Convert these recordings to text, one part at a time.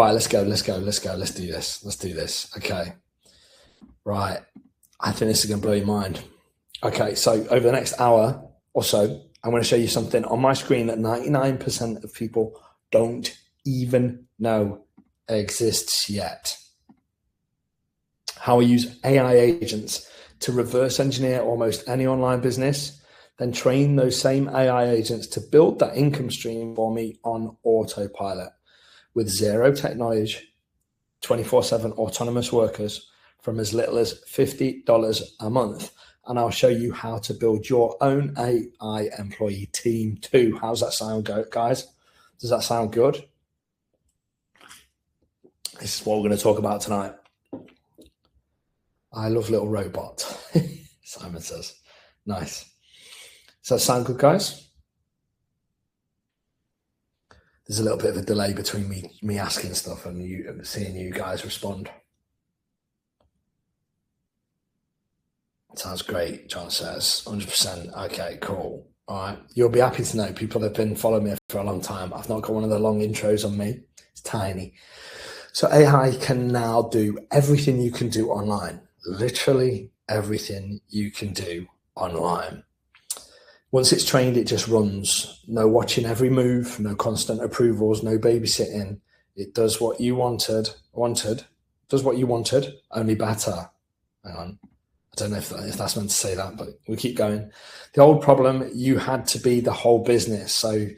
Right, let's go. Let's do this. Okay. Right. I think this is going to blow your mind. Okay, so over the next hour or so, I'm going to show you something on my screen that 99% of people don't even know exists yet. How I use AI agents to reverse engineer almost any online business, then train those same AI agents to build that income stream for me on autopilot with zero tech knowledge, 24/7 autonomous workers from as little as $50 a month. And I'll show you how to build your own AI employee team too. How's that sound, guys? Does that sound good? This is what we're going to talk about tonight. I love little robot, Simon says. Nice. Does that sound good, guys? There's a little bit of a delay between me asking stuff and you seeing you guys respond. Sounds great, John says. 100%. Okay, cool. All right. You'll be happy to know people that have been following me for a long time. I've not got one of the long intros on me. It's tiny. So AI can now do everything you can do online. Literally everything you can do online. Once it's trained, it just runs. No watching every move, no constant approvals, no babysitting. It does what you wanted, does what you wanted, only better. Hang on. I don't know if that's meant to say that, but we keep going. The old problem, you had to be the whole business. So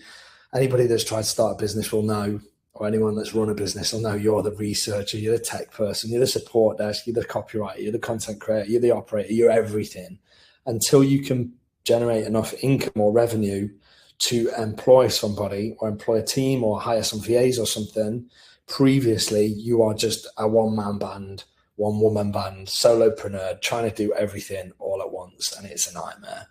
anybody that's tried to start a business will know, or anyone that's run a business will know, you're the researcher, you're the tech person, you're the support desk, you're the copywriter, you're the content creator, you're the operator, you're everything. Until you can generate enough income or revenue to employ somebody or employ a team or hire some VAs or something, previously you are just a one-man band, one-woman band, solopreneur, trying to do everything all at once, and it's a nightmare.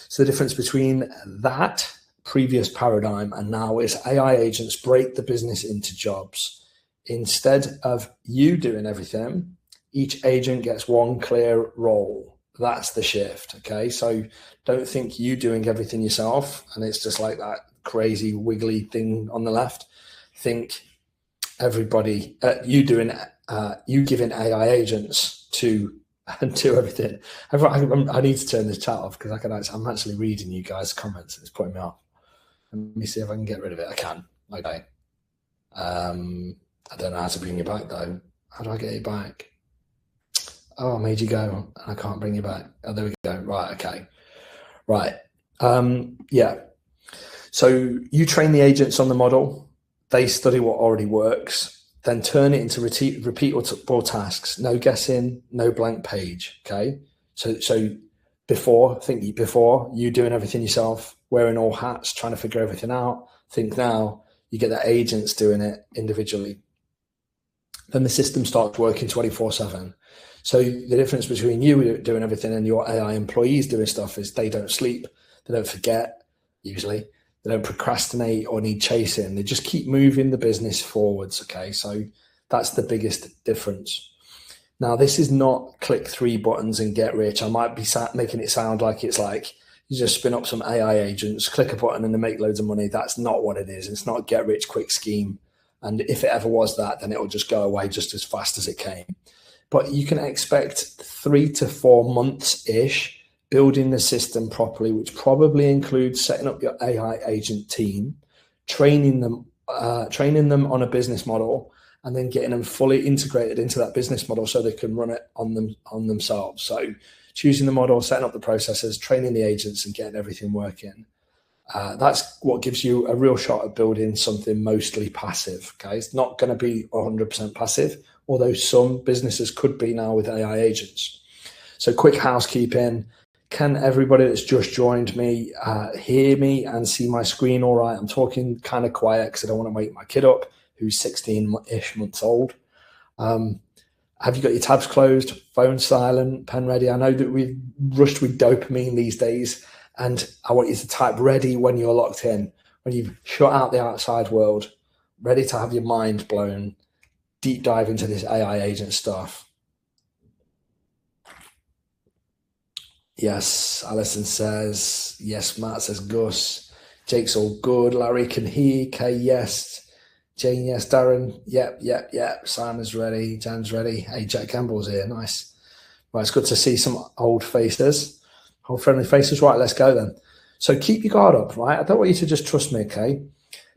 So the difference between that previous paradigm and now is AI agents break the business into jobs. Instead of you doing everything, each agent gets one clear role. That's the shift, okay? So don't think you doing everything yourself and it's just like that crazy wiggly thing on the left. Think everybody, you giving AI agents to do everything. I need to turn this chat off because I'm actually reading you guys' comments and it's putting me off. Let me see if I can get rid of it. I can. Okay. I don't know how to bring you back though. How do I get you back? Oh, I made you go. I can't bring you back. Oh, there we go. Right. Okay. Right. Yeah. So you train the agents on the model. They study what already works, then turn it into repeatable tasks. No guessing, no blank page. Okay. So before you doing everything yourself, wearing all hats, trying to figure everything out. Think now you get the agents doing it individually. Then the system starts working 24/7. So the difference between you doing everything and your AI employees doing stuff is they don't sleep, they don't forget, usually. They don't procrastinate or need chasing. They just keep moving the business forwards, okay? So that's the biggest difference. Now, this is not click 3 buttons and get rich. I might be making it sound like it's like you just spin up some AI agents, click a button and they make loads of money. That's not what it is. It's not a get rich quick scheme. And if it ever was that, then it'll just go away just as fast as it came. But you can expect 3 to 4 months-ish building the system properly, which probably includes setting up your AI agent team, training them on a business model, and then getting them fully integrated into that business model so they can run it on themselves. So choosing the model, setting up the processes, training the agents, and getting everything working. That's what gives you a real shot at building something mostly passive. Okay, it's not going to be 100% passive, although some businesses could be now with AI agents. So quick housekeeping. Can everybody that's just joined me hear me and see my screen all right? I'm talking kind of quiet because I don't want to wake my kid up, who's 16-ish months old. Have you got your tabs closed, phone silent, pen ready? I know that we've rushed with dopamine these days, and I want you to type ready when you're locked in, when you've shut out the outside world, ready to have your mind blown, deep dive into this AI agent stuff. Yes, Alison says, yes, Matt says, Gus. Jake's all good. Larry can hear. Kay, yes. Jane, yes. Darren, yep. Simon's ready. Jan's ready. Hey, Jack Campbell's here. Nice. Right, it's good to see some old faces, old friendly faces. Right, let's go then. So keep your guard up, right? I don't want you to just trust me, okay?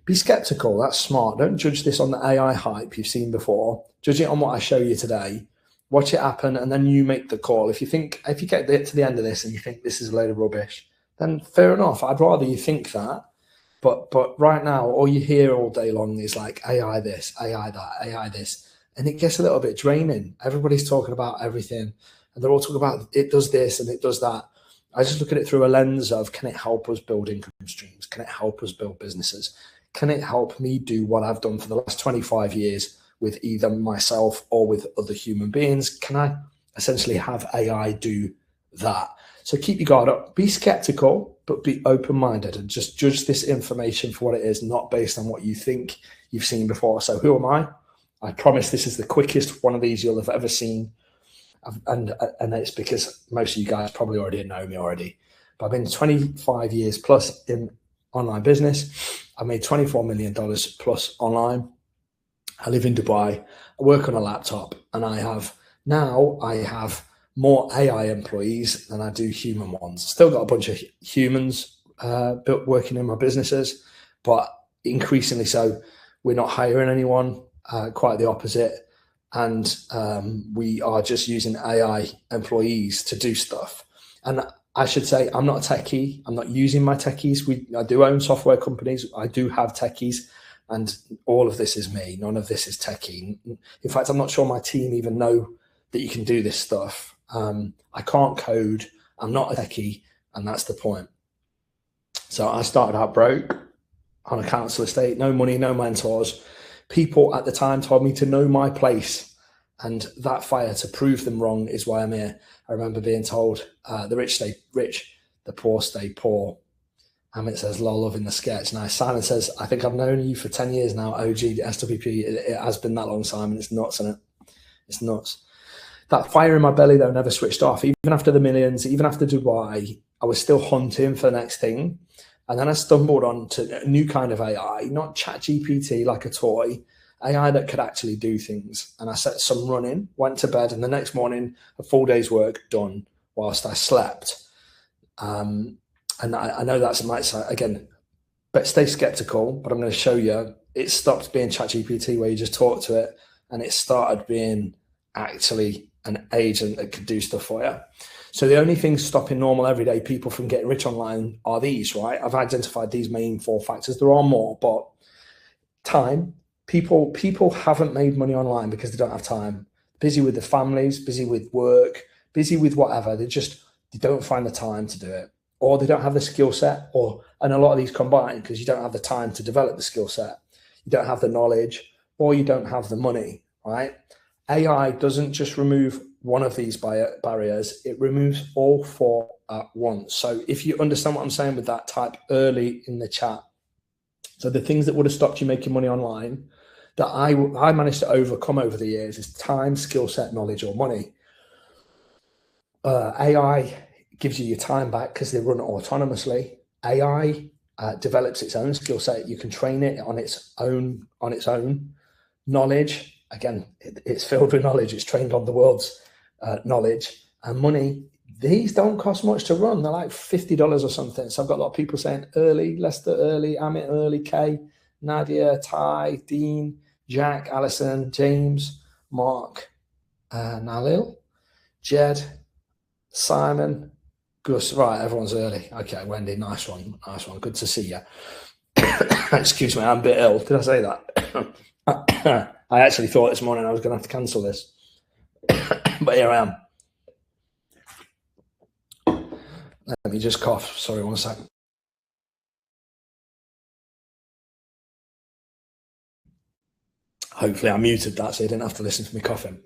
Be skeptical. That's smart. Don't judge this on the AI hype you've seen before. Judge it on what I show you today. Watch it happen, and then you make the call. If you get to the end of this and you think this is a load of rubbish, then fair enough. I'd rather you think that. But right now, all you hear all day long is like AI this, AI that, AI this, and it gets a little bit draining. Everybody's talking about everything, and they're all talking about it does this and it does that. I just look at it through a lens of, can it help us build income streams? Can it help us build businesses? Can it help me do what I've done for the last 25 years with either myself or with other human beings? Can I essentially have AI do that? So keep your guard up, be skeptical, but be open-minded and just judge this information for what it is, not based on what you think you've seen before. So who am I? I promise this is the quickest one of these you'll have ever seen. And it's because most of you guys probably already know me already. But I've been 25 years plus in online business. I made $24 million plus online. I live in Dubai. I work on a laptop, and I have more AI employees than I do human ones. Still got a bunch of humans working in my businesses, but increasingly so. We're not hiring anyone, quite the opposite. And we are just using AI employees to do stuff. And I should say, I'm not a techie. I'm not using my techies. I do own software companies. I do have techies. And all of this is me. None of this is techie. In fact, I'm not sure my team even know that you can do this stuff. I can't code. I'm not a techie. And that's the point. So I started out broke on a council estate. No money, no mentors. People at the time told me to know my place. And that fire to prove them wrong is why I'm here. I remember being told the rich stay rich, the poor stay poor. Amit says, lol, loving the sketch. Nice. Simon says, I think I've known you for 10 years now, OG, SWP. It has been that long, Simon. It's nuts, isn't it? It's nuts. That fire in my belly, though, never switched off. Even after the millions, even after Dubai, I was still hunting for the next thing. And then I stumbled onto a new kind of AI, not ChatGPT like a toy, AI that could actually do things. And I set some running, went to bed, and the next morning, a full day's work done whilst I slept. And I know that might sound, again, but stay skeptical, but I'm going to show you it stopped being ChatGPT where you just talk to it, and it started being actually an agent that could do stuff for you. So the only things stopping normal everyday people from getting rich online are these, right? I've identified these main 4 factors. There are more, but time. People haven't made money online because they don't have time. Busy with their families, busy with work, busy with whatever. They don't find the time to do it, or they don't have the skill set, and a lot of these combine because you don't have the time to develop the skill set. You don't have the knowledge, or you don't have the money, right? AI doesn't just remove one of these barriers, it removes all 4 at once. So if you understand what I'm saying with that, type early in the chat. So the things that would have stopped you making money online that I managed to overcome over the years is time, skill set, knowledge, or money. AI gives you your time back because they run autonomously. AI develops its own skill set. You can train it on its own knowledge. Again, it's filled with knowledge. It's trained on the world's knowledge. And money, these don't cost much to run. They're like $50 or something. So I've got a lot of people saying early, Lester early, Amit early, Kay, Nadia, Ty, Dean, Jack, Alison, James, Mark, Nalil, Jed, Simon, Gus. Right, everyone's early. Okay, Wendy, nice one. Good to see you. Excuse me, I'm a bit ill. Did I say that? I actually thought this morning I was going to have to cancel this. But here I am. Let me just cough. Sorry, one sec. Hopefully I muted that so you didn't have to listen to me coughing.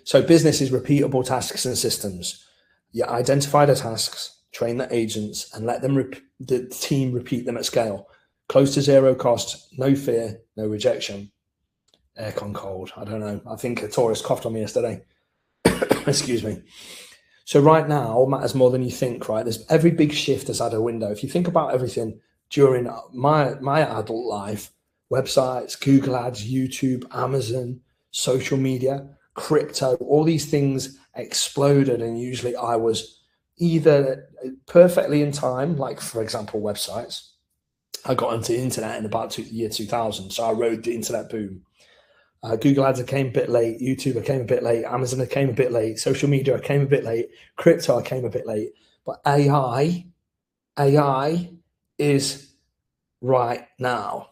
So business is repeatable tasks and systems. You identify the tasks, train the agents, and let them the team repeat them at scale. Close to zero cost, no fear, no rejection. Aircon cold. I don't know. I think a tourist coughed on me yesterday. Excuse me. So right now matters more than you think, right? There's every big shift has had a window. If you think about everything during my adult life, websites, Google Ads, YouTube, Amazon, social media, crypto, all these things exploded. And usually I was either perfectly in time, like for example, websites. I got into the internet in about year 2000. So I rode the internet boom. Google Ads came a bit late, YouTube came a bit late, Amazon came a bit late, social media came a bit late, crypto came a bit late. But AI is right now.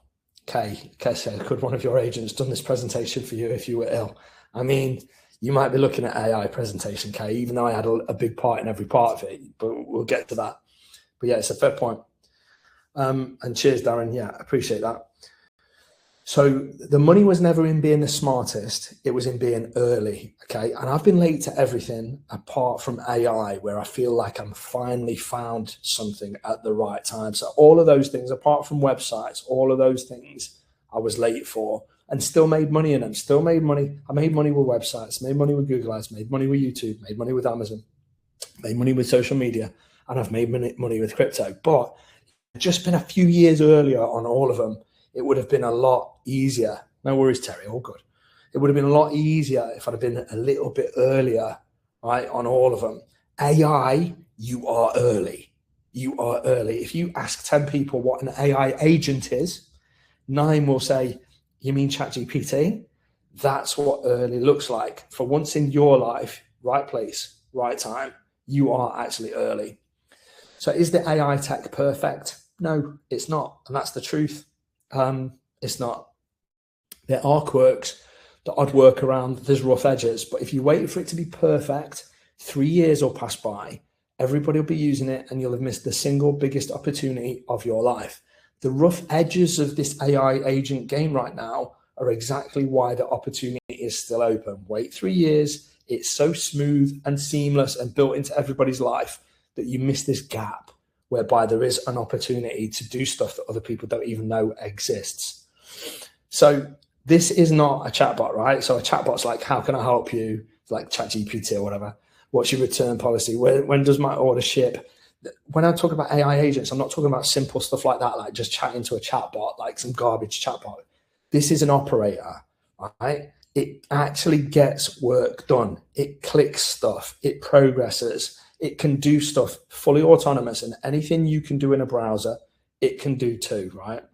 Okay, so could one of your agents done this presentation for you if you were ill? I mean, you might be looking at AI presentation, Kay, even though I had a big part in every part of it, but we'll get to that. But yeah, it's a fair point. And cheers, Darren. Yeah, appreciate that. So the money was never in being the smartest, it was in being early, okay? And I've been late to everything apart from AI, where I feel like I'm finally found something at the right time. So all of those things, apart from websites, all of those things I was late for and still made money in them, still made money. I made money with websites, made money with Google Ads, made money with YouTube, made money with Amazon, made money with social media, and I've made money with crypto. But just been a few years earlier on all of them, it would have been a lot easier. No worries, Terry, all good. It would have been a lot easier if I'd have been a little bit earlier, right, on all of them. AI, you are early. You are early. If you ask 10 people what an AI agent is, 9 will say, you mean ChatGPT? That's what early looks like. For once in your life, right place, right time, you are actually early. So is the AI tech perfect? No, it's not. And that's the truth. It's not. There are quirks, the odd workaround, there's rough edges, but if you wait for it to be perfect, 3 years will pass by, everybody will be using it, and you'll have missed the single biggest opportunity of your life. The rough edges of this AI agent game right now are exactly why the opportunity is still open. Wait 3 years, it's so smooth and seamless and built into everybody's life that you miss this gap whereby there is an opportunity to do stuff that other people don't even know exists. So this is not a chatbot, right? So a chatbot's like, how can I help you? Like ChatGPT or whatever. What's your return policy? When does my order ship? When I talk about AI agents, I'm not talking about simple stuff like that, like just chatting to a chatbot, like some garbage chatbot. This is an operator, right? It actually gets work done. It clicks stuff. It progresses. It can do stuff fully autonomous, and anything you can do in a browser, it can do too, right?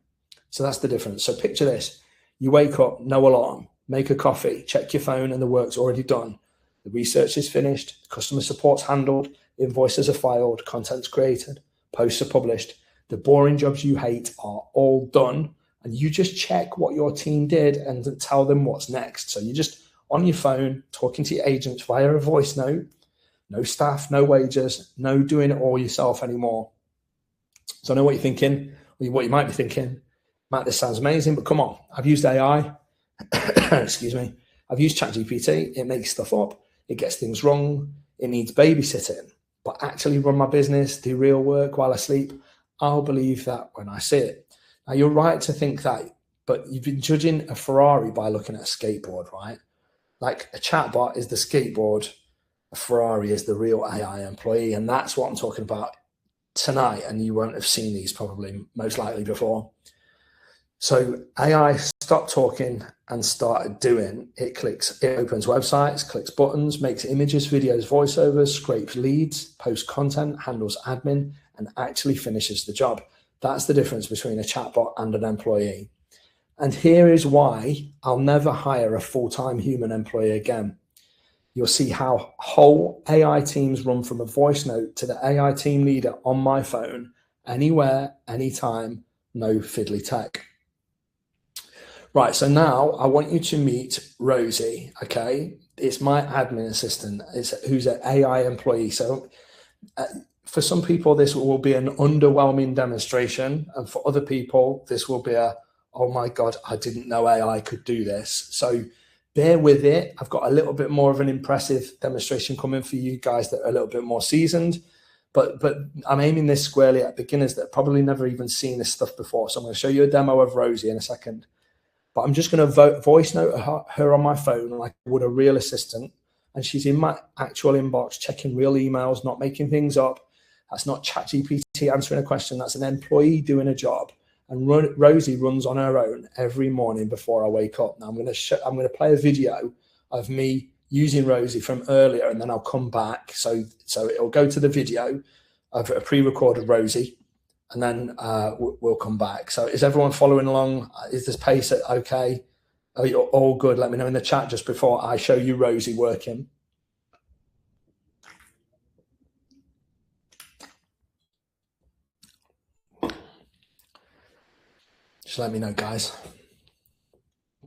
So that's the difference. So picture this. You wake up, no alarm, make a coffee, check your phone, and the work's already done. The research is finished, customer support's handled, invoices are filed, content's created, posts are published. The boring jobs you hate are all done, and you just check what your team did and tell them what's next. So you're just on your phone, talking to your agents via a voice note. No staff, no wages, no doing it all yourself anymore. So I know what you're thinking, what you might be thinking. Matt, this sounds amazing, but come on, I've used AI. Excuse me. I've used ChatGPT. It makes stuff up. It gets things wrong. It needs babysitting. But actually run my business, do real work while I sleep, I'll believe that when I see it. Now, you're right to think that, but you've been judging a Ferrari by looking at a skateboard, right? Like a chatbot is the skateboard. A Ferrari is the real AI employee, and that's what I'm talking about tonight. And you won't have seen these probably most likely before. So AI stopped talking and started doing. It clicks, it opens websites, clicks buttons, makes images, videos, voiceovers, scrapes leads, posts content, handles admin, and actually finishes the job. That's the difference between a chatbot and an employee. And here is why I'll never hire a full-time human employee again. You'll see how whole AI teams run from a voice note to the AI team leader on my phone, anywhere, anytime, no fiddly tech. Right, so now I want you to meet Rosie, okay? It's my admin assistant, who's an AI employee. So for some people, this will be an underwhelming demonstration. And for other people, this will be oh my God, I didn't know AI could do this. So bear with it. I've got a little bit more of an impressive demonstration coming for you guys that are a little bit more seasoned, but I'm aiming this squarely at beginners that have probably never even seen this stuff before. So I'm going to show you a demo of Rosie in a second, but I'm just going to voice note her on my phone like I would a real assistant. And she's in my actual inbox, checking real emails, not making things up. That's not ChatGPT answering a question. That's an employee doing a job. And Rosie runs on her own every morning before I wake up. Now I'm going to play a video of me using Rosie from earlier, and then I'll come back. So it'll go to the video of a pre-recorded Rosie, and then we'll come back. So is everyone following along? Is this pace okay? Are you all good? Let me know in the chat just before I show you Rosie working. Just let me know, guys.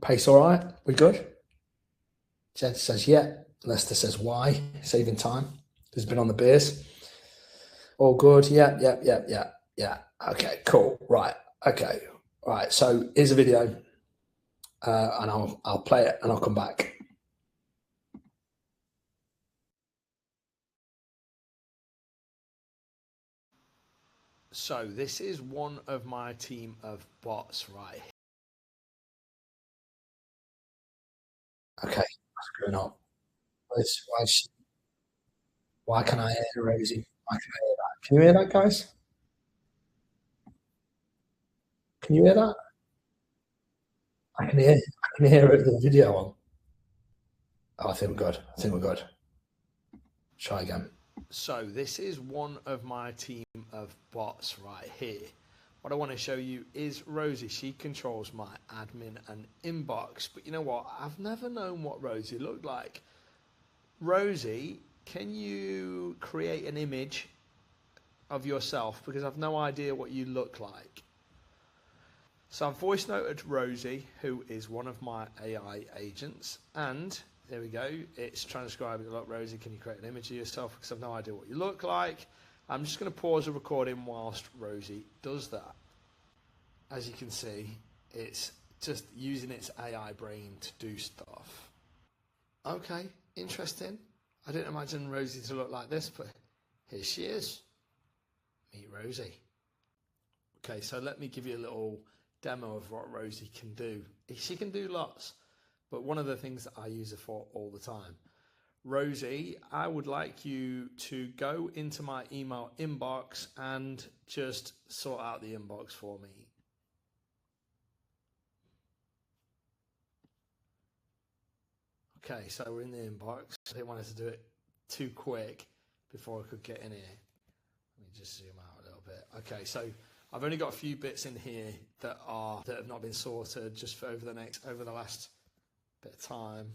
Pace all right? We good? Jed says, yeah. Lester says, why? Saving time. He's been on the beers. All good. Yeah. Okay, cool. Right. Okay. All right. So here's a video, and I'll play it and I'll come back. So this is one of my team of bots, right? Okay, what's going on? Why can I hear Rosie? Why can I hear that? Can you hear that, guys? Can you hear that? I can hear it, the video on. Oh, I think we're good. Try again. So this is one of my team of bots right here. What I want to show you is Rosie. She controls my admin and inbox. But you know what? I've never known what Rosie looked like. Rosie, can you create an image of yourself? Because I've no idea what you look like. So I've voice noted Rosie, who is one of my AI agents. And there we go. It's transcribing. Look, Rosie, can you create an image of yourself? Because I've no idea what you look like. I'm just going to pause the recording whilst Rosie does that. As you can see, it's just using its AI brain to do stuff. Okay, interesting. I didn't imagine Rosie to look like this, but here she is. Meet Rosie. Okay, so let me give you a little demo of what Rosie can do. She can do lots, but one of the things that I use her for all the time. Rosie, I would like you to go into my email inbox and just sort out the inbox for me. Okay, so we're in the inbox. I didn't want us to do it too quick before I could get in here. Let me just zoom out a little bit. Okay, so I've only got a few bits in here that have not been sorted just for over the last bit of time.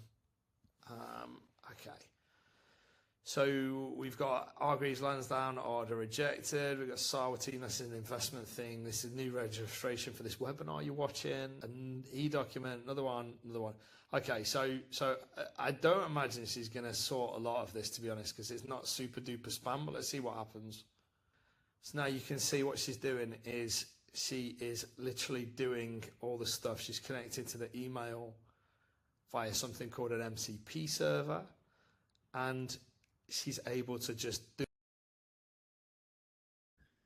Okay. So we've got Hargreaves Lansdowne order rejected. We've got Sarwatine, that's an investment thing. This is new registration for this webinar you're watching. An e-document, another one. Okay, so I don't imagine she's going to sort a lot of this, to be honest, because it's not super duper spam, but let's see what happens. So now you can see what she's doing is she is literally doing all the stuff. She's connected to the email via something called an MCP server, and she's able to just do.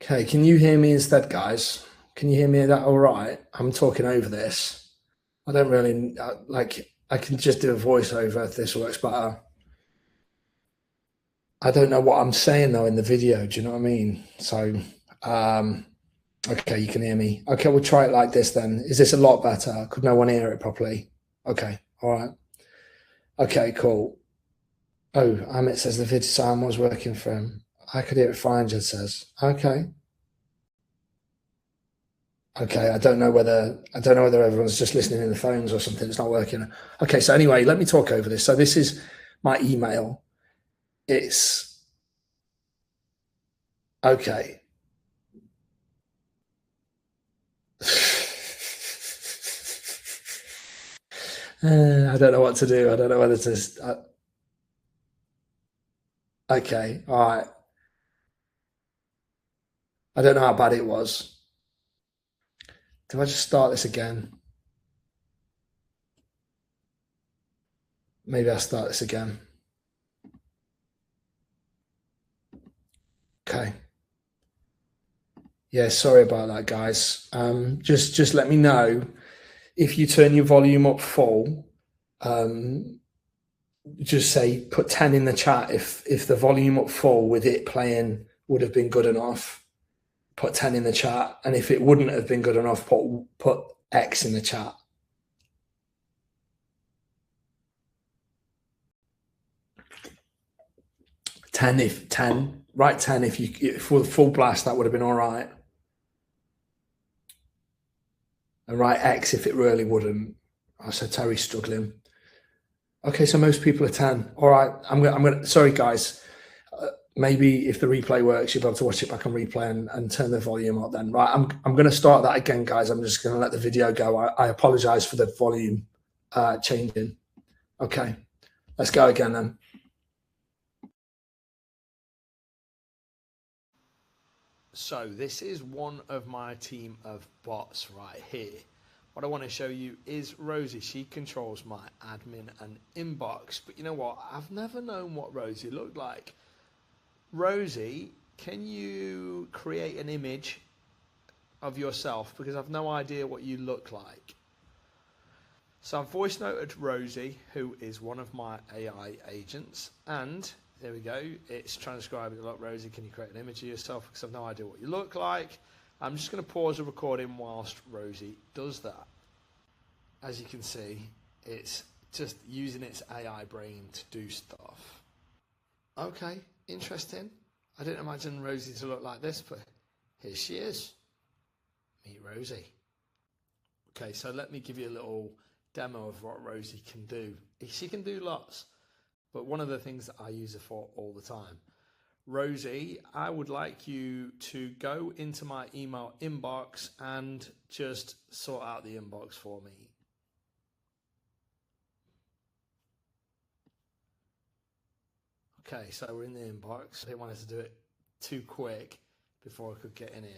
Okay, can you hear me instead, guys? Can you hear me that all right? I'm talking over this. I don't really I can just do a voiceover if this works better. I don't know what I'm saying though in the video. Do you know what I mean? So, okay, you can hear me. Okay, we'll try it like this then. Is this a lot better? Could no one hear it properly? Okay, all right. Okay, cool. Oh, Amit says the video sound was working for him. I could hear it fine, Jed says. Okay. Okay, I don't know whether everyone's just listening in the phones or something. It's not working. Okay, so anyway, let me talk over this. So this is my email. It's okay. I don't know what to do. I don't know whether to. Okay, all right. I don't know how bad it was. Do I just start this again? Maybe I'll start this again. Okay. Yeah, sorry about that, guys. Just let me know if you turn your volume up full. Just say put 10 in the chat if the volume up full with it playing would have been good enough. put 10 in the chat. And if it wouldn't have been good enough, put X in the chat. Write 10 if for the full blast, that would have been all right. And write X if it really wouldn't. I said Terry's struggling. Okay, so most people are 10. All right, I'm gonna. Sorry, guys. Maybe if the replay works, you'll be able to watch it back on replay and turn the volume up. Then, right? I'm going to start that again, guys. I'm just going to let the video go. I apologize for the volume changing. Okay, let's go again then. So this is one of my team of bots right here. What I want to show you is Rosie. She controls my admin and inbox. But you know what? I've never known what Rosie looked like. Rosie, can you create an image of yourself? Because I've no idea what you look like. So I've voice noted Rosie, who is one of my AI agents. And there we go. It's transcribing. Look, Rosie, can you create an image of yourself? Because I've no idea what you look like. I'm just going to pause the recording whilst Rosie does that. As you can see, it's just using its AI brain to do stuff. Okay, interesting. I didn't imagine Rosie to look like this, but here she is. Meet Rosie. Okay, so let me give you a little demo of what Rosie can do. She can do lots, but one of the things that I use her for all the time. Rosie, I would like you to go into my email inbox and just sort out the inbox for me. Okay, so we're in the inbox. I didn't want to do it too quick before I could get in here.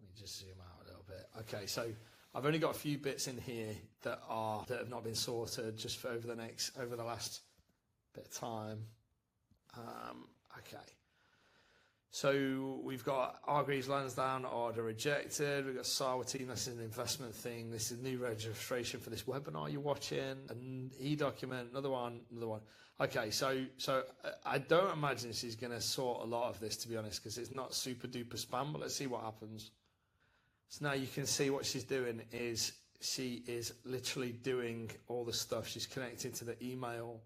Let me just zoom out a little bit. Okay, so I've only got a few bits in here that have not been sorted just for over the last bit of time. Okay. So we've got Hargreaves Lansdowne order rejected. We've got Sarwa team. This is an investment thing. This is new registration for this webinar you're watching. An e-document, another one. Okay, so I don't imagine she's going to sort a lot of this, to be honest, because it's not super duper spam. But let's see what happens. So now you can see what she's doing is she is literally doing all the stuff. She's connecting to the email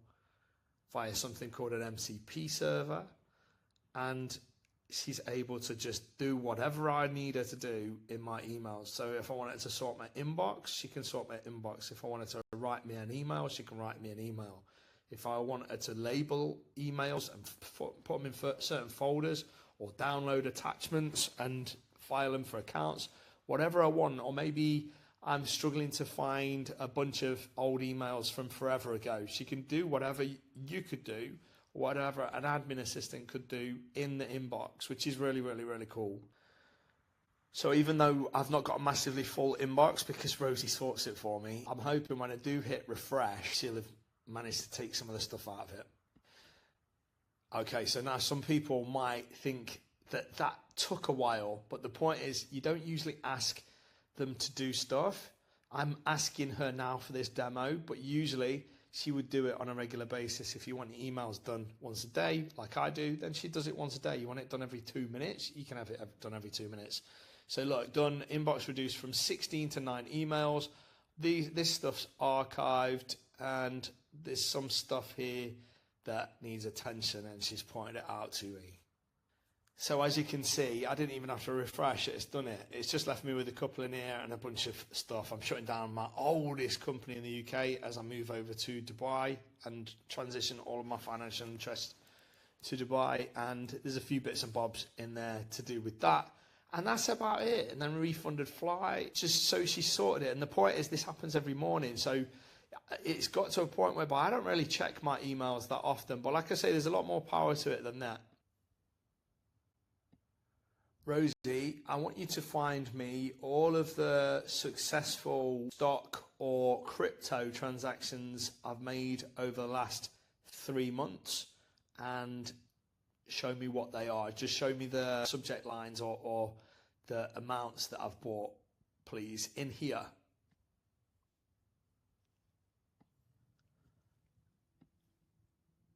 via something called an MCP server, and she's able to just do whatever I need her to do in my emails. So if I wanted to sort my inbox, she can sort my inbox. If I wanted to write me an email, she can write me an email. If I wanted her to label emails and put them in certain folders, or download attachments and file them for accounts, whatever I want. Or maybe I'm struggling to find a bunch of old emails from forever ago. She can do whatever you could do, whatever an admin assistant could do in the inbox, which is really, really, really cool. So even though I've not got a massively full inbox because Rosie sorts it for me, I'm hoping when I do hit refresh, she'll have managed to take some of the stuff out of it. Okay, so now some people might think that took a while, but the point is you don't usually ask them to do stuff. I'm asking her now for this demo, but usually she would do it on a regular basis. If you want your emails done once a day, like I do, then she does it once a day. You want it done every 2 minutes, you can have it done every 2 minutes. So look, done, inbox reduced from 16 to 9 emails. This stuff's archived, and there's some stuff here that needs attention, and she's pointed it out to me. So as you can see, I didn't even have to refresh it. It's done it. It's just left me with a couple in here and a bunch of stuff. I'm shutting down my oldest company in the UK as I move over to Dubai and transition all of my financial interests to Dubai. And there's a few bits and bobs in there to do with that. And that's about it. And then refunded flight. Just so she sorted it. And the point is, this happens every morning. So it's got to a point whereby I don't really check my emails that often. But like I say, there's a lot more power to it than that. Rosie, I want you to find me all of the successful stock or crypto transactions I've made over the last 3 months and show me what they are. Just show me the subject lines or the amounts that I've bought, please, in here.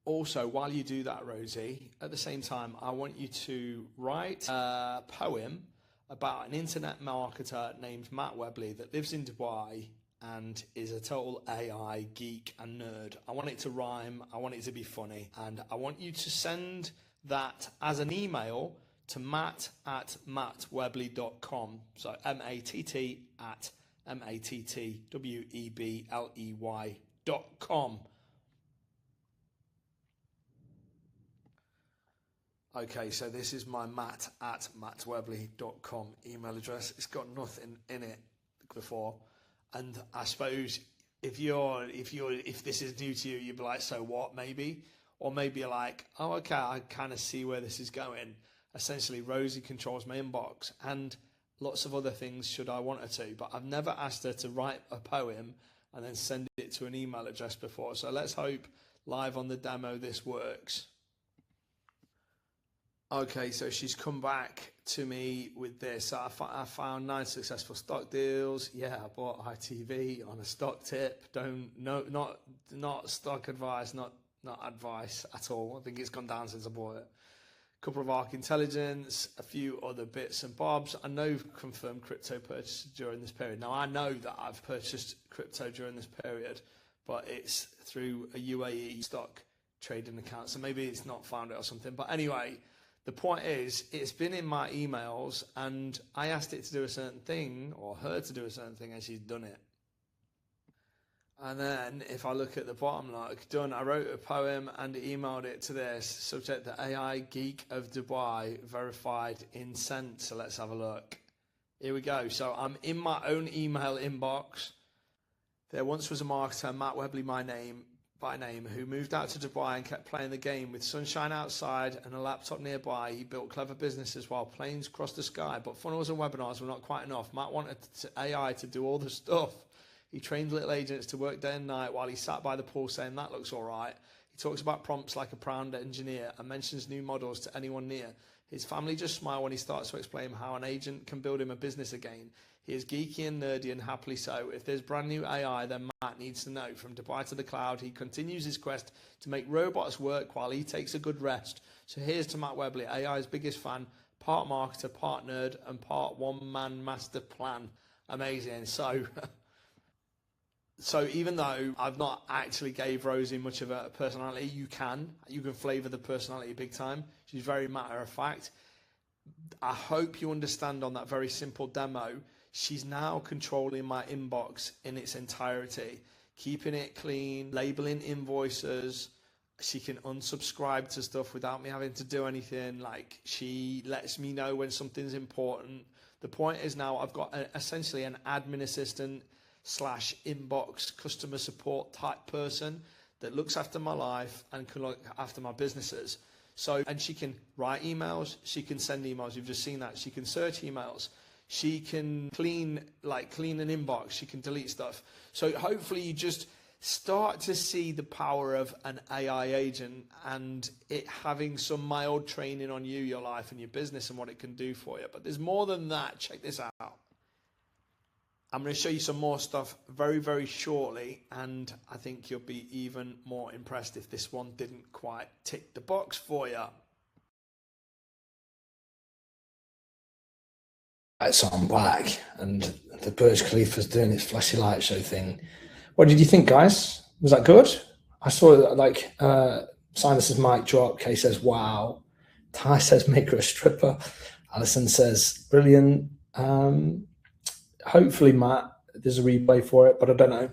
Also, while you do that, Rosie, at the same time, I want you to write a poem about an internet marketer named Matt Webley that lives in Dubai and is a total AI geek and nerd. I want it to rhyme, I want it to be funny, and I want you to send that as an email to matt@mattwebley.com. So matt@mattwebley.com. Okay, so this is my matt@mattwebley.com email address. It's got nothing in it before. And I suppose if this is new to you, you'd be like, so what, maybe? Or maybe you're like, oh, okay, I kind of see where this is going. Essentially, Rosie controls my inbox and lots of other things should I want her to, but I've never asked her to write a poem and then send it to an email address before. So let's hope live on the demo this works. Okay, so she's come back to me with this. I found 9 successful stock deals. Yeah, I bought ITV on a stock tip. Not stock advice, not advice at all. I think it's gone down since I bought it. A couple of ARC Intelligence, a few other bits and bobs. I know confirmed crypto purchases during this period. Now I know that I've purchased crypto during this period, but it's through a UAE stock trading account, so maybe it's not found it or something. But anyway, the point is, it's been in my emails and I asked it to do a certain thing or her to do a certain thing and she's done it. And then if I look at the bottom, like done, I wrote a poem and emailed it to this, subject the AI geek of Dubai, verified in sent. So let's have a look. Here we go. So I'm in my own email inbox. There once was a marketer, Matt Webley by name, who moved out to Dubai and kept playing the game. With sunshine outside and a laptop nearby, he built clever businesses while planes crossed the sky. But funnels and webinars were not quite enough. Matt wanted AI to do all the stuff. He trained little agents to work day and night while he sat by the pool saying, that looks all right. He talks about prompts like a proud engineer and mentions new models to anyone near. His family just smile when he starts to explain how an agent can build him a business again. He is geeky and nerdy and happily so. If there's brand new AI, then Matt needs to know. From Dubai to the cloud, he continues his quest to make robots work while he takes a good rest. So here's to Matt Webley, AI's biggest fan, part marketer, part nerd, and part one-man master plan. Amazing. So even though I've not actually gave Rosie much of a personality, you can flavour the personality big time. She's very matter of fact. I hope you understand on that very simple demo, she's now controlling my inbox in its entirety, keeping it clean, labelling invoices. She can unsubscribe to stuff without me having to do anything. Like, she lets me know when something's important. The point is now I've got essentially an admin assistant / inbox customer support type person that looks after my life and can look after my businesses. So, and she can write emails, she can send emails, you've just seen that. She can search emails, she can clean an inbox, she can delete stuff. So hopefully you just start to see the power of an AI agent and it having some mild training on you, your life and your business and what it can do for you. But there's more than that. Check this out. I'm going to show you some more stuff very, very shortly, and I think you'll be even more impressed if this one didn't quite tick the box for you. Right, so I'm back, and the Burj Khalifa's doing its flashy light show thing. What did you think, guys? Was that good? I saw like Silas's mic drop. Kay says, wow. Ty says, make her a stripper. Alison says, brilliant. Hopefully, Matt, there's a replay for it, but I don't know.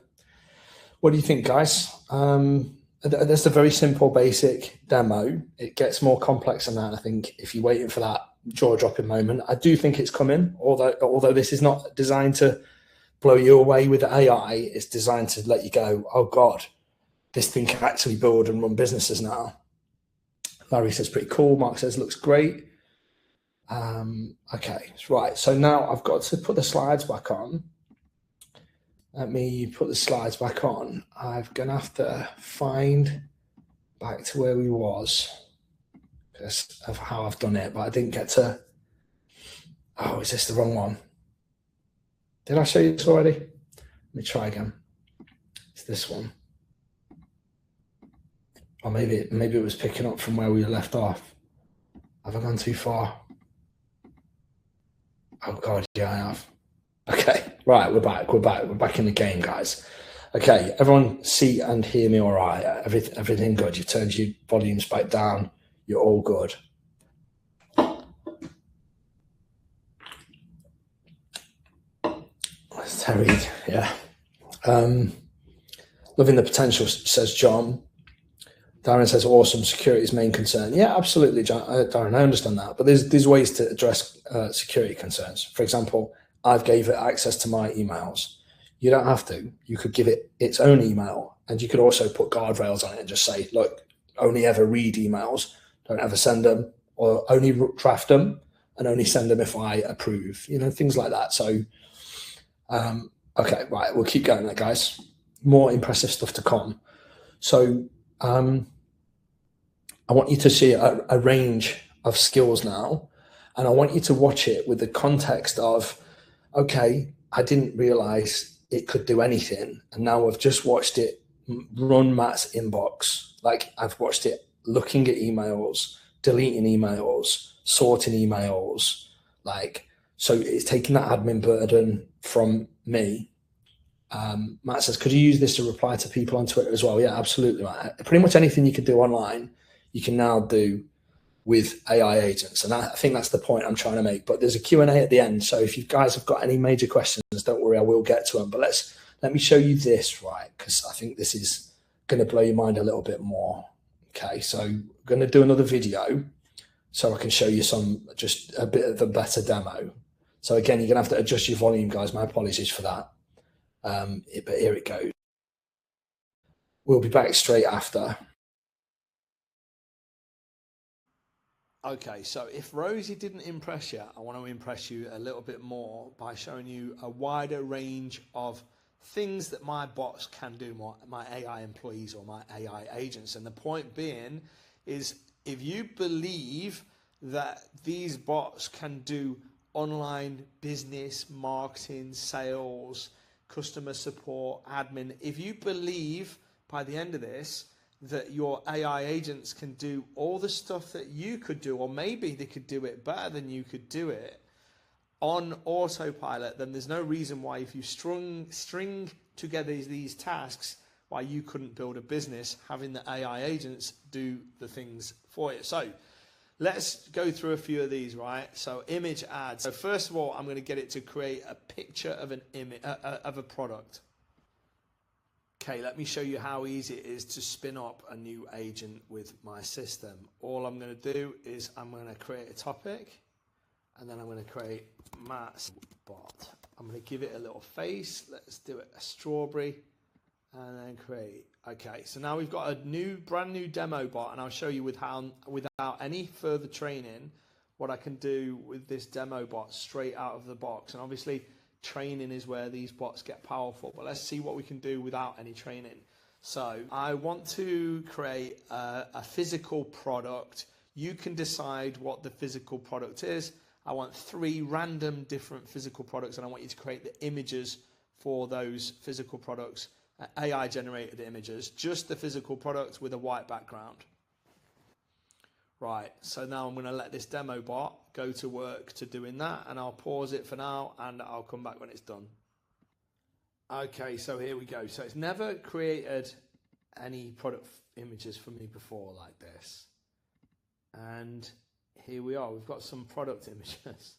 What do you think, guys? That's a very simple, basic demo. It gets more complex than that, I think, if you're waiting for that jaw-dropping moment. I do think it's coming, although this is not designed to blow you away with AI. It's designed to let you go, oh, God, this thing can actually build and run businesses now. Larry says, pretty cool. Mark says, looks great. Okay, right. So now I've got to put the slides back on. Let me put the slides back on. I'm going to have to find back to where we was because of how I've done it, but I didn't get to. Oh, is this the wrong one? Did I show you this already? Let me try again. It's this one. Or maybe it was picking up from where we left off. Have I gone too far? Oh God, yeah, I have. Okay, right, we're back. We're back in the game, guys. Okay, everyone see and hear me all right? Everything good? You've turned your volumes back down. You're all good. Terry, yeah. Loving the potential, says John. Darren says, awesome, security is main concern. Yeah, absolutely, Darren, I understand that. But there's ways to address security concerns. For example, I've gave it access to my emails. You don't have to. You could give it its own email, and you could also put guardrails on it and just say, look, only ever read emails, don't ever send them, or only draft them, and only send them if I approve, things like that. So, okay, right, we'll keep going there, guys. More impressive stuff to come. So, I want you to see a range of skills now, and I want you to watch it with the context of, okay, I didn't realize it could do anything, and now I've just watched it run Matt's inbox. Like, I've watched it looking at emails, deleting emails, sorting emails. Like, so it's taking that admin burden from me. Matt says, could you use this to reply to people on Twitter as well? Yeah, absolutely, Matt. Pretty much anything you could do online, you can now do with AI agents. And I think that's the point I'm trying to make. But there's a Q&A at the end. So if you guys have got any major questions, don't worry, I will get to them. But let me show you this, right? Because I think this is going to blow your mind a little bit more. Okay, so I'm going to do another video so I can show you just a bit of a better demo. So again, you're going to have to adjust your volume, guys. My apologies for that. But here it goes. We'll be back straight after. Okay, so if Rosie didn't impress you, I want to impress you a little bit more by showing you a wider range of things that my bots can do, my AI employees or my AI agents. And the point being is, if you believe that these bots can do online business, marketing, sales, customer support, admin, if you believe by the end of this that your AI agents can do all the stuff that you could do, or maybe they could do it better than you could do it on autopilot, then there's no reason why, if you string together these tasks, why you couldn't build a business having the AI agents do the things for you. So let's go through a few of these, right? So image ads. So first of all, I'm going to get it to create a picture of an image of a product. Okay, let me show you how easy it is to spin up a new agent with my system. All I'm going to do is I'm going to create a topic, and then I'm going to create Matt's bot. I'm going to give it a little face. Let's do it a strawberry, and then create. Okay, so now we've got a brand new demo bot, and I'll show you without any further training what I can do with this demo bot straight out of the box. And obviously, training is where these bots get powerful, but let's see what we can do without any training. So I want to create a physical product. You can decide what the physical product is. I want 3 random different physical products, and I want you to create the images for those physical products, AI generated images, just the physical product with a white background. Right, so now I'm going to let this demo bot go to work to doing that, and I'll pause it for now, and I'll come back when it's done. Okay, so here we go. So it's never created any product images for me before like this. And here we are. We've got some product images.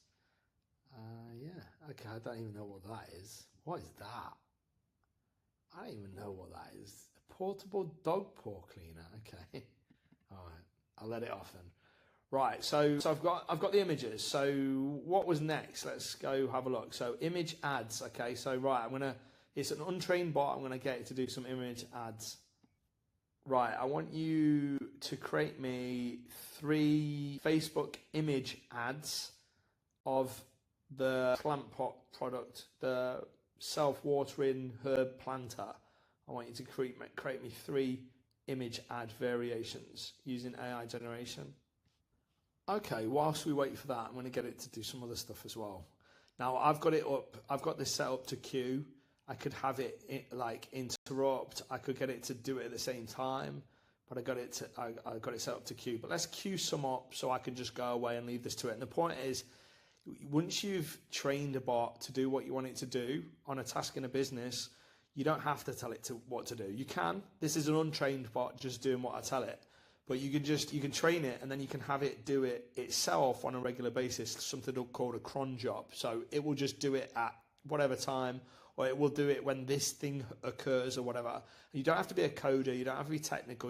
Yeah, okay, I don't even know what that is. What is that? I don't even know what that is. A portable dog paw cleaner. Okay, all right. I'll let it off then. Right, so I've got the images. So what was next? Let's go have a look. So image ads. Okay, so right, it's an untrained bot. I'm gonna get it to do some image ads. Right, I want you to create me 3 Facebook image ads of the plant pot product, the self-watering herb planter. I want you to create me 3 image ad variations using AI generation. Okay, whilst we wait for that, I'm going to get it to do some other stuff as well. Now I've got it up, I've got this set up to queue. I could have it like interrupt. I could get it to do it at the same time, but I got it set up to queue. But let's queue some up so I can just go away and leave this to it. And the point is, once you've trained a bot to do what you want it to do on a task in a business, you don't have to tell it what to do. You can. This is an untrained bot just doing what I tell it. But you can train it, and then you can have it do it itself on a regular basis, something called a cron job. So it will just do it at whatever time, or it will do it when this thing occurs or whatever. You don't have to be a coder, you don't have to be technical,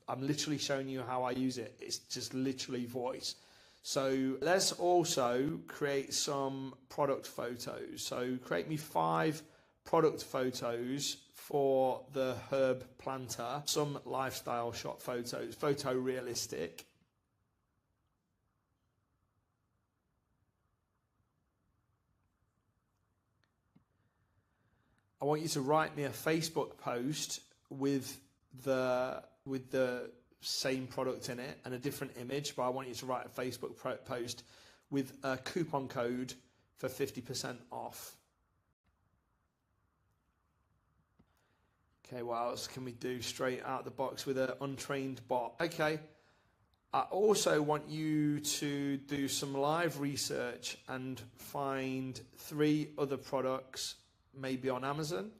I'm literally showing you how I use it. It's just literally voice. So let's also create some product photos. So create me 5 product photos for the herb planter, some lifestyle shot photos, photorealistic. I want you to write me a Facebook post with the same product in it and a different image, but I want you to write a Facebook post with a coupon code for 50% off. Okay, what else can we do straight out the box with an untrained bot? Okay, I also want you to do some live research and find 3 other products, maybe on Amazon,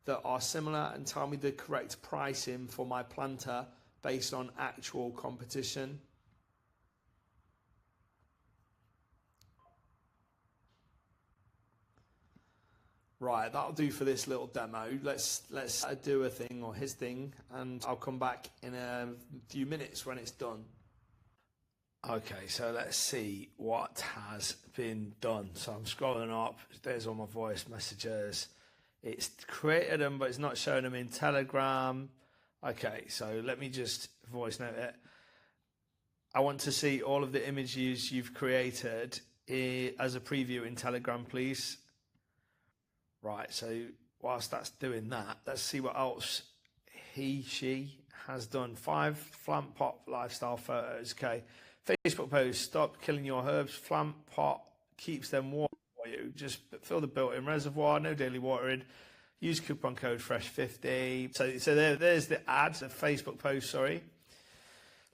that are similar, and tell me the correct pricing for my planter based on actual competition. Right, that'll do for this little demo. Let's do a thing or his thing, and I'll come back in a few minutes when it's done. Okay, so let's see what has been done. So I'm scrolling up. There's all my voice messages. It's created them, but it's not showing them in Telegram. Okay, so let me just voice note it. I want to see all of the images you've created as a preview in Telegram, please. Right, so whilst that's doing that, let's see what else she has done. 5 Flamp Pot lifestyle photos. Okay, Facebook post, stop killing your herbs. Flamp Pot keeps them warm for you. Just fill the built-in reservoir, no daily watering. Use coupon code FRESH50. So there's the ad, the Facebook post, sorry.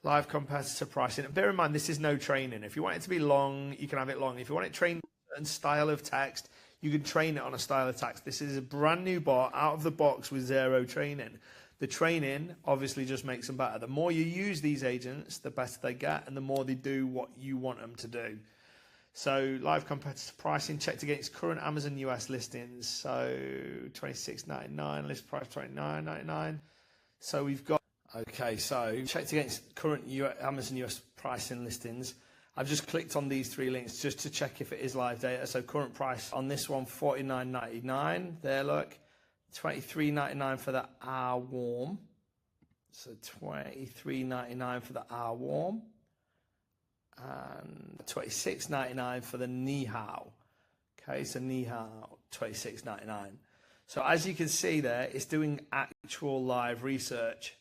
Live competitor pricing. Bear in mind, this is no training. If you want it to be long, you can have it long. If you want it trained on style of text, you can train it on a style of text. This is a brand new bot out of the box with 0 training. The training obviously just makes them better. The more you use these agents, the better they get, and the more they do what you want them to do. So live competitor pricing checked against current Amazon US listings. So $26.99, list price $29.99. So we've got, okay, so checked against current Amazon US pricing listings. I've just clicked on these 3 links just to check if it is live data. So current price on this one, $49.99. There, look, $23.99 for the hour warm. So $23.99 for the hour warm. And $26.99 for the Ni Hao. Okay, so Ni Hao, $26.99. So as you can see there, it's doing actual live research.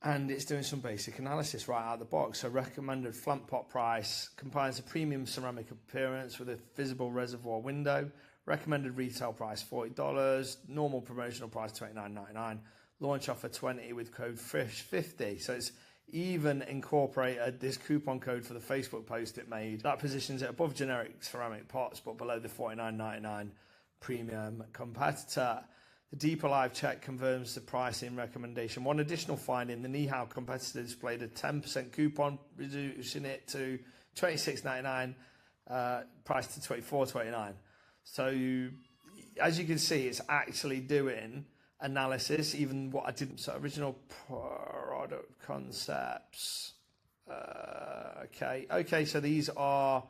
And it's doing some basic analysis right out of the box. So recommended Flamp Pot price, combines a premium ceramic appearance with a visible reservoir window. Recommended retail price $40. Normal promotional price $29.99. Launch offer $20 with code FRESH50. So it's even incorporated this coupon code for the Facebook post it made. That positions it above generic ceramic pots, but below the $49.99 premium competitor. The deeper live check confirms the pricing recommendation. One additional finding, the Ni Hao competitor displayed a 10% coupon, reducing it to $26.99, price to $24.29. So as you can see, it's actually doing analysis, even what I didn't. So original product concepts. Okay, so these are,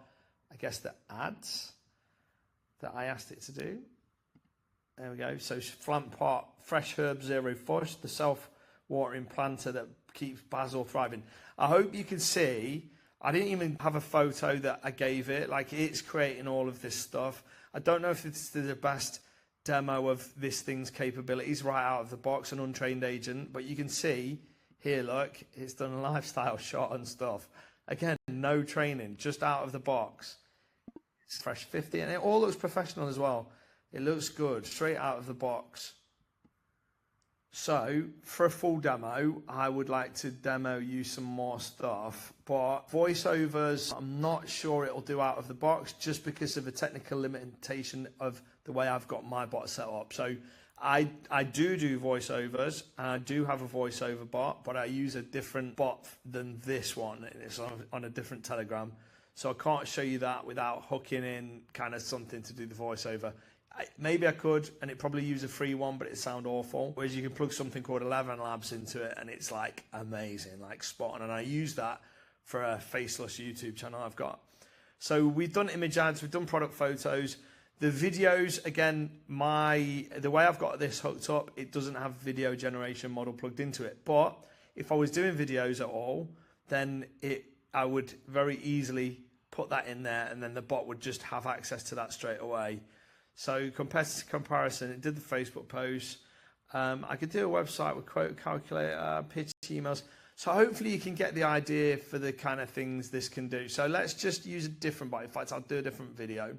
I guess, the ads that I asked it to do. There we go. So Flamp Pot, fresh herb, 0 fuzz, the self-watering planter that keeps basil thriving. I hope you can see, I didn't even have a photo that I gave it. Like, it's creating all of this stuff. I don't know if it's the best demo of this thing's capabilities right out of the box, an untrained agent, but you can see here, look, it's done a lifestyle shot and stuff. Again, no training, just out of the box. It's fresh 50, and it all looks professional as well. It looks good, straight out of the box. So for a full demo, I would like to demo you some more stuff, but voiceovers, I'm not sure it'll do out of the box just because of a technical limitation of the way I've got my bot set up. So I do voiceovers, and I do have a voiceover bot, but I use a different bot than this one. It's on a different Telegram. So I can't show you that without hooking in kind of something to do the voiceover. Maybe I could, and it probably use a free one, but it sound awful. Whereas you can plug something called 11 Labs into it, and it's like amazing, like spot on. And I use that for a faceless YouTube channel I've got. So we've done image ads, we've done product photos. The videos, again, the way I've got this hooked up, it doesn't have video generation model plugged into it. But if I was doing videos at all, then I would very easily put that in there, and then the bot would just have access to that straight away. So comparison, it did the Facebook post. I could do a website with quote calculator, pitch emails. So hopefully you can get the idea for the kind of things this can do. So let's just use a different bot. In fact, I'll do a different video.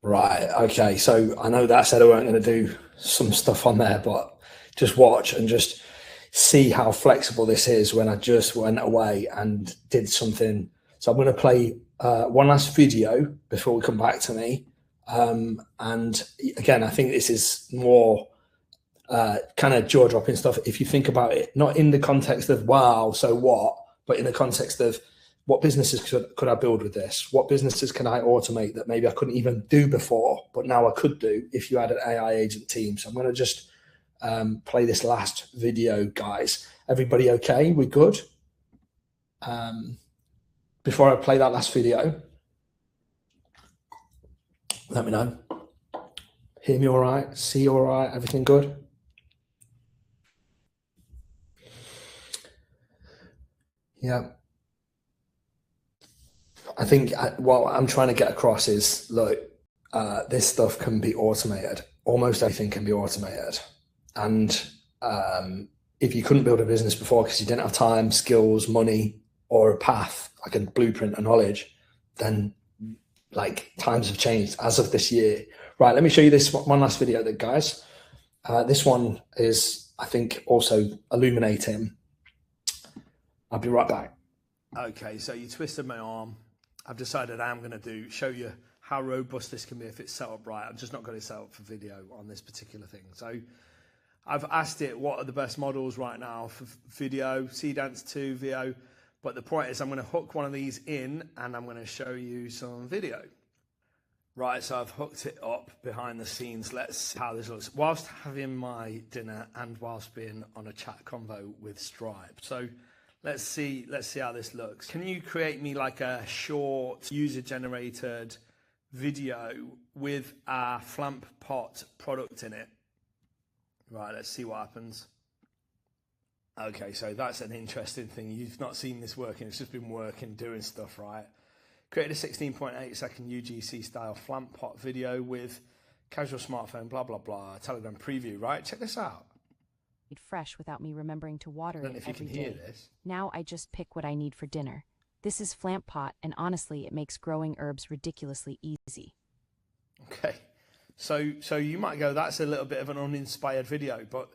Right, okay. So I know that I said I weren't going to do some stuff on there, but just watch and just see how flexible this is when I just went away and did something. So I'm going to play one last video before we come back to me. And again, I think this is more kind of jaw-dropping stuff if you think about it, not in the context of, wow, so what, but in the context of what businesses could I build with this? What businesses can I automate that maybe I couldn't even do before, but now I could do if you had an AI agent team? So I'm going to just play this last video, guys. Everybody okay? We good? Before I play that last video, let me know. Hear me all right? See all right? Everything good? Yeah. I think what I'm trying to get across is, look, this stuff can be automated. Almost everything can be automated. And if you couldn't build a business before because you didn't have time, skills, money, or a path, like a blueprint of knowledge, then like times have changed as of this year. Right, let me show you this one last video, guys. This one is, I think, also illuminating. I'll be right back. Okay, so you twisted my arm. I've decided I'm going to show you how robust this can be if it's set up right. I'm just not going to set up for video on this particular thing. So I've asked it what are the best models right now for video, Seedance 2, VO. But the point is I'm going to hook one of these in and I'm going to show you some video. Right, so I've hooked it up behind the scenes. Let's see how this looks whilst having my dinner and whilst being on a chat convo with Stripe. So let's see how this looks. Can you create me like a short user-generated video with our Flamp Pot product in it? Right, let's see what happens. Okay, so that's an interesting thing. You've not seen this working. It's just been working, doing stuff, right? Created a 16.8 second UGC style Flamp Pot video with casual smartphone, blah, blah, blah, Telegram preview, right? Check this out. Fresh without me remembering to water it every day. This. Now I just pick what I need for dinner. This is Flamp Pot, and honestly, it makes growing herbs ridiculously easy. Okay, so you might go, that's a little bit of an uninspired video, but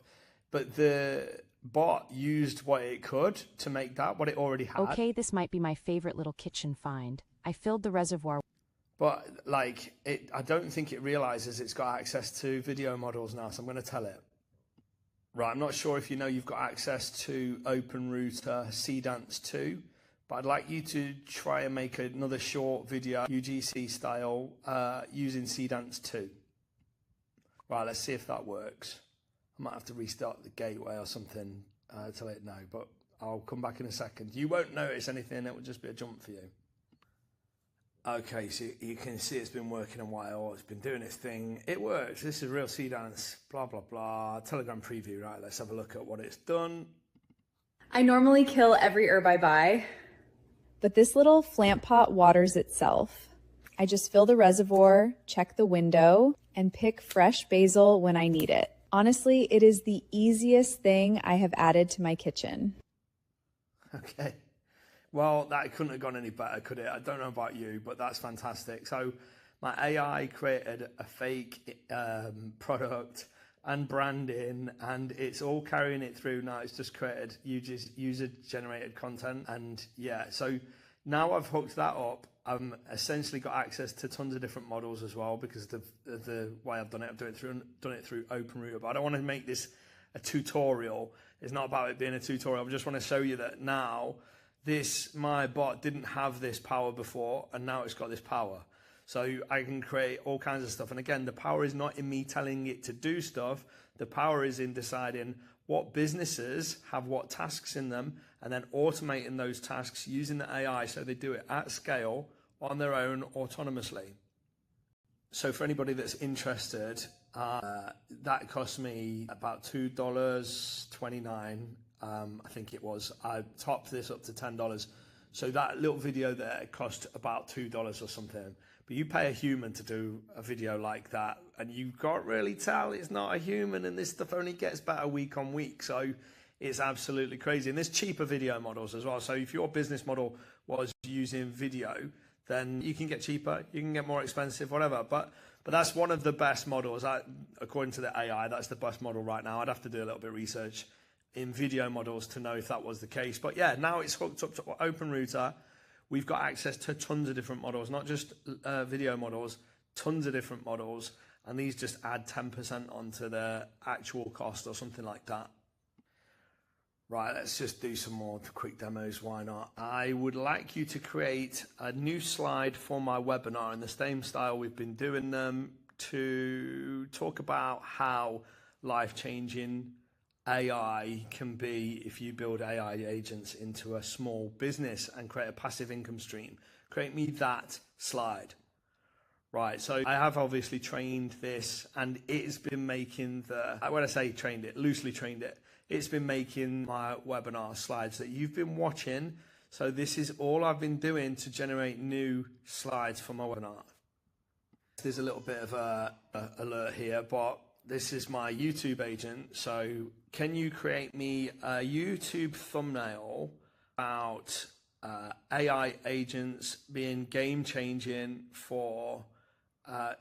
the bot used what it could to make that, what it already had. Okay, this might be my favorite little kitchen find. I filled the reservoir. But like, I don't think it realizes it's got access to video models now, so I'm going to tell it. Right, I'm not sure if you know you've got access to OpenRouter Seedance 2, but I'd like you to try and make another short video, UGC style, using Seedance 2. Right, let's see if that works. I might have to restart the gateway or something to let it know, but I'll come back in a second. You won't notice anything, it will just be a jump for you. Okay, so you can see it's been working a while. It's been doing its thing. It works. This is real Seedance, blah, blah, blah. Telegram preview, right? Let's have a look at what it's done. I normally kill every herb I buy, but this little Flamp Pot waters itself. I just fill the reservoir, check the window, and pick fresh basil when I need it. Honestly, it is the easiest thing I have added to my kitchen. Okay. Well, that couldn't have gone any better, could it? I don't know about you, but that's fantastic. So my AI created a fake product and branding, and it's all carrying it through. Now it's just created user generated content. And yeah, so now I've hooked that up. I've essentially got access to tons of different models as well, because the way I've done it, I've done it through OpenRouter. But I don't want to make this a tutorial. It's not about it being a tutorial. I just want to show you that now my bot didn't have this power before, and now it's got this power. So I can create all kinds of stuff. And again, the power is not in me telling it to do stuff. The power is in deciding what businesses have what tasks in them, and then automating those tasks using the AI so they do it at scale on their own autonomously. So for anybody that's interested, that cost me about $2.29. I think it was. I topped this up to $10. So that little video there cost about $2 or something. But you pay a human to do a video like that, and you can't really tell it's not a human, and this stuff only gets better week on week. So it's absolutely crazy. And there's cheaper video models as well. So if your business model was using video, then you can get cheaper, you can get more expensive, whatever. But that's one of the best models. According to the AI, that's the best model right now. I'd have to do a little bit of research in video models to know if that was the case. But yeah, now it's hooked up to OpenRouter. We've got access to tons of different models, not just video models, tons of different models. And these just add 10% onto the actual cost or something like that. Right, let's just do some more quick demos. Why not? I would like you to create a new slide for my webinar in the same style we've been doing them, to talk about how life-changing AI can be if you build AI agents into a small business and create a passive income stream. Create me that slide. Right, so I have obviously trained this, and it's been making when I say trained it, loosely trained it, it's been making my webinar slides that you've been watching. So this is all I've been doing to generate new slides for my webinar. There's a little bit of a alert here, but this is my YouTube agent. So can you create me a YouTube thumbnail about AI agents being game changing for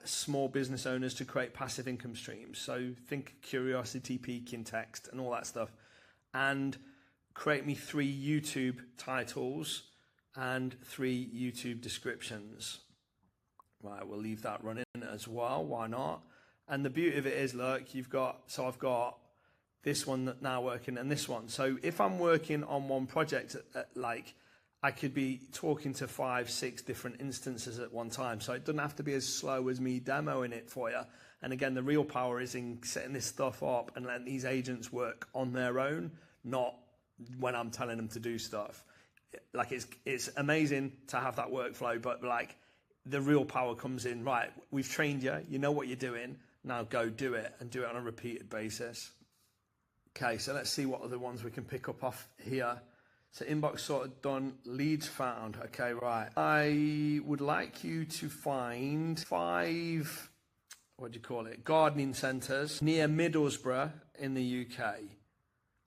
small business owners to create passive income streams? So think curiosity piquing text and all that stuff, and create me 3 YouTube titles and 3 YouTube descriptions. Right, we'll leave that running as well. Why not? And the beauty of it is, look, I've got this one that now working and this one. So if I'm working on one project, I could be talking to 5, 6 different instances at one time. So it doesn't have to be as slow as me demoing it for you. And again, the real power is in setting this stuff up and letting these agents work on their own, not when I'm telling them to do stuff. Like it's amazing to have that workflow, but like the real power comes in, right, we've trained you, you know what you're doing, now go do it, and do it on a repeated basis. Okay, so let's see what other ones we can pick up off here. So inbox sorted, done, leads found. Okay, right. I would like you to find 5, gardening centres near Middlesbrough in the UK,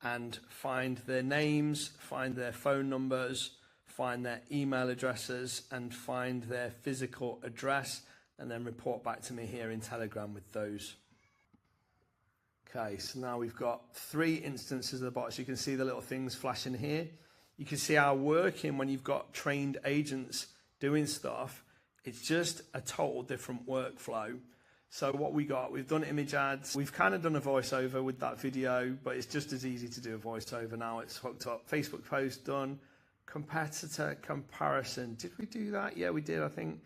and find their names, find their phone numbers, find their email addresses, and find their physical address, and then report back to me here in Telegram with those. Okay, so now we've got 3 instances of the bot. So you can see the little things flashing here. You can see how working when you've got trained agents doing stuff. It's just a total different workflow. So what we've done image ads. We've kind of done a voiceover with that video, but it's just as easy to do a voiceover now. It's hooked up. Facebook post done. Competitor comparison. Did we do that? Yeah, we did, I think.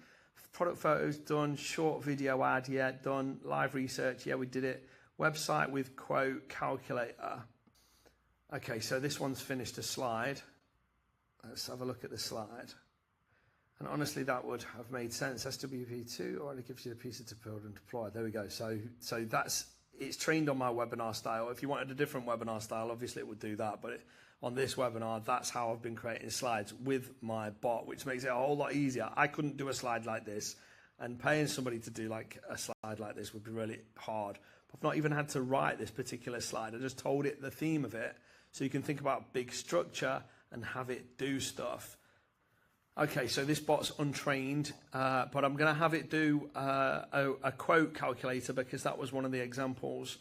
Product photos done. Short video ad, yeah, done. Live research, yeah, we did it. Website with quote calculator. Okay, so this one's finished a slide. Let's have a look at the slide. And honestly, that would have made sense. SWP2 already gives you the pieces to build and deploy. There we go. So it's trained on my webinar style. If you wanted a different webinar style, obviously it would do that. But on this webinar, that's how I've been creating slides with my bot, which makes it a whole lot easier. I couldn't do a slide like this, and paying somebody to do like a slide like this would be really hard. I've not even had to write this particular slide. I just told it the theme of it, so you can think about big structure and have it do stuff. Okay, so this bot's untrained, but I'm going to have it do a quote calculator, because that was one of the examples.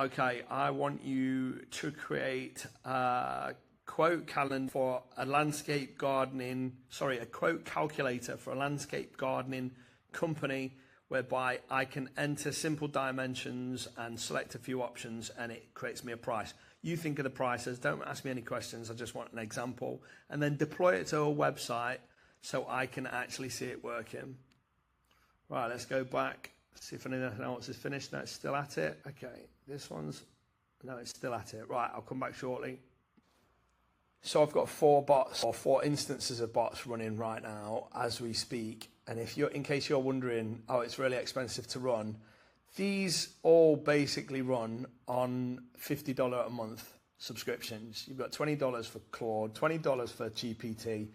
Okay, I want you to create a quote calendar for a landscape gardening, a quote calculator for a landscape gardening company whereby I can enter simple dimensions and select a few options and it creates me a price. You think of the prices, don't ask me any questions, I just want an example, and then deploy it to a website so I can actually see it working. Right, let's go back. See if anything else is finished. No, it's still at it. Okay, this one's, no, it's still at it. Right, I'll come back shortly. So I've got 4 bots or 4 instances of bots running right now as we speak. And if you're, in case you're wondering, oh, it's really expensive to run, these all basically run on $50 a month subscriptions. You've got $20 for Claude, $20 for GPT,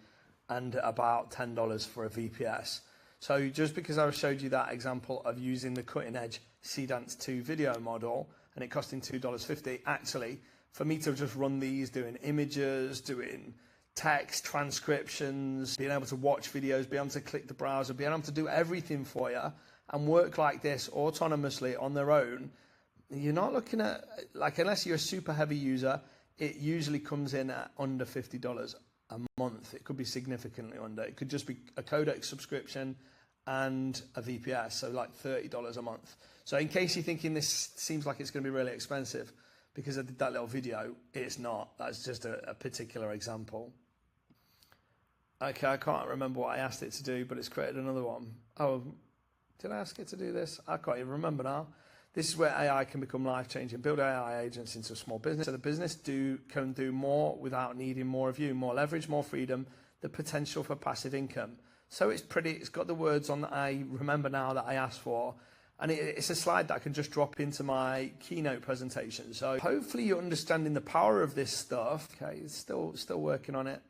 and about $10 for a VPS. So just because I showed you that example of using the cutting edge Cdance 2 video model and it costing $2.50, actually, for me to just run these, doing images, doing text, transcriptions, being able to watch videos, being able to click the browser, being able to do everything for you and work like this autonomously on their own, you're not looking at, like, unless you're a super heavy user, it usually comes in at under $50 a month. It could be significantly under. It could just be a codec subscription and a VPS, so like $30 a month. So in case you're thinking this seems like it's going to be really expensive because I did that little video, it's not. That's just a particular example. Okay, I can't remember what I asked it to do, but it's created another one. Oh, did I ask it to do this? I can't even remember now. This is where AI can become life-changing. Build AI agents into a small business. So the business can do more without needing more of you. More leverage, more freedom, the potential for passive income. So it's got the words on that I remember now that I asked for. And it's a slide that I can just drop into my keynote presentation. So hopefully you're understanding the power of this stuff. Okay, it's still working on it.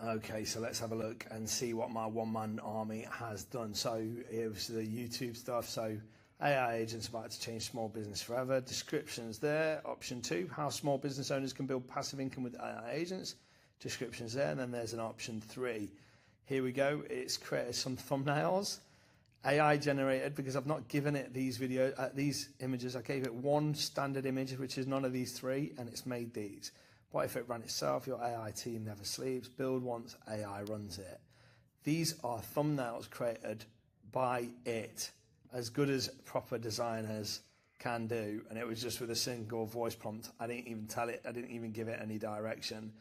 Okay, so let's have a look and see what my one-man army has done. So it was the YouTube stuff. So AI agents about to change small business forever. Descriptions there. Option 2, how small business owners can build passive income with AI agents. Descriptions there. And then there's an option 3. Here we go. It's created some thumbnails. AI generated, because I've not given it these images. I gave it one standard image, which is none of these 3, and it's made these. What if it ran itself? Your AI team never sleeps. Build once AI runs it. These are thumbnails created by it, as good as proper designers can do. And it was just with a single voice prompt. I didn't even tell it. I didn't even give it any direction.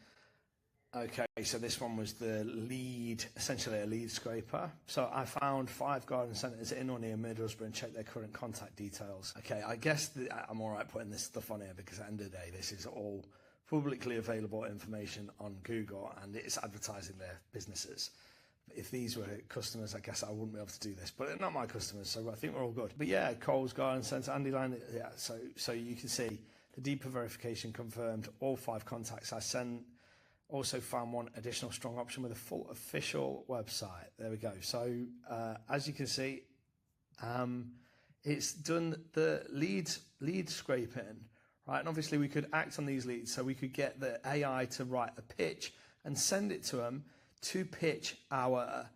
Okay, so this one was the lead, essentially a lead scraper. So I found 5 garden centres in or near Middlesbrough and checked their current contact details. Okay, I guess I'm all right putting this stuff on here because at the end of the day, this is all publicly available information on Google and it's advertising their businesses. If these were customers, I guess I wouldn't be able to do this, but they're not my customers, so I think we're all good. But yeah, Coles Garden Centre, Andy Line, yeah, so you can see the deeper verification confirmed all 5 contacts I sent. Also found one additional strong option with a full official website. There we go. So as you can see, it's done the lead scraping, right? And obviously we could act on these leads. So we could get the AI to write a pitch and send it to them to pitch our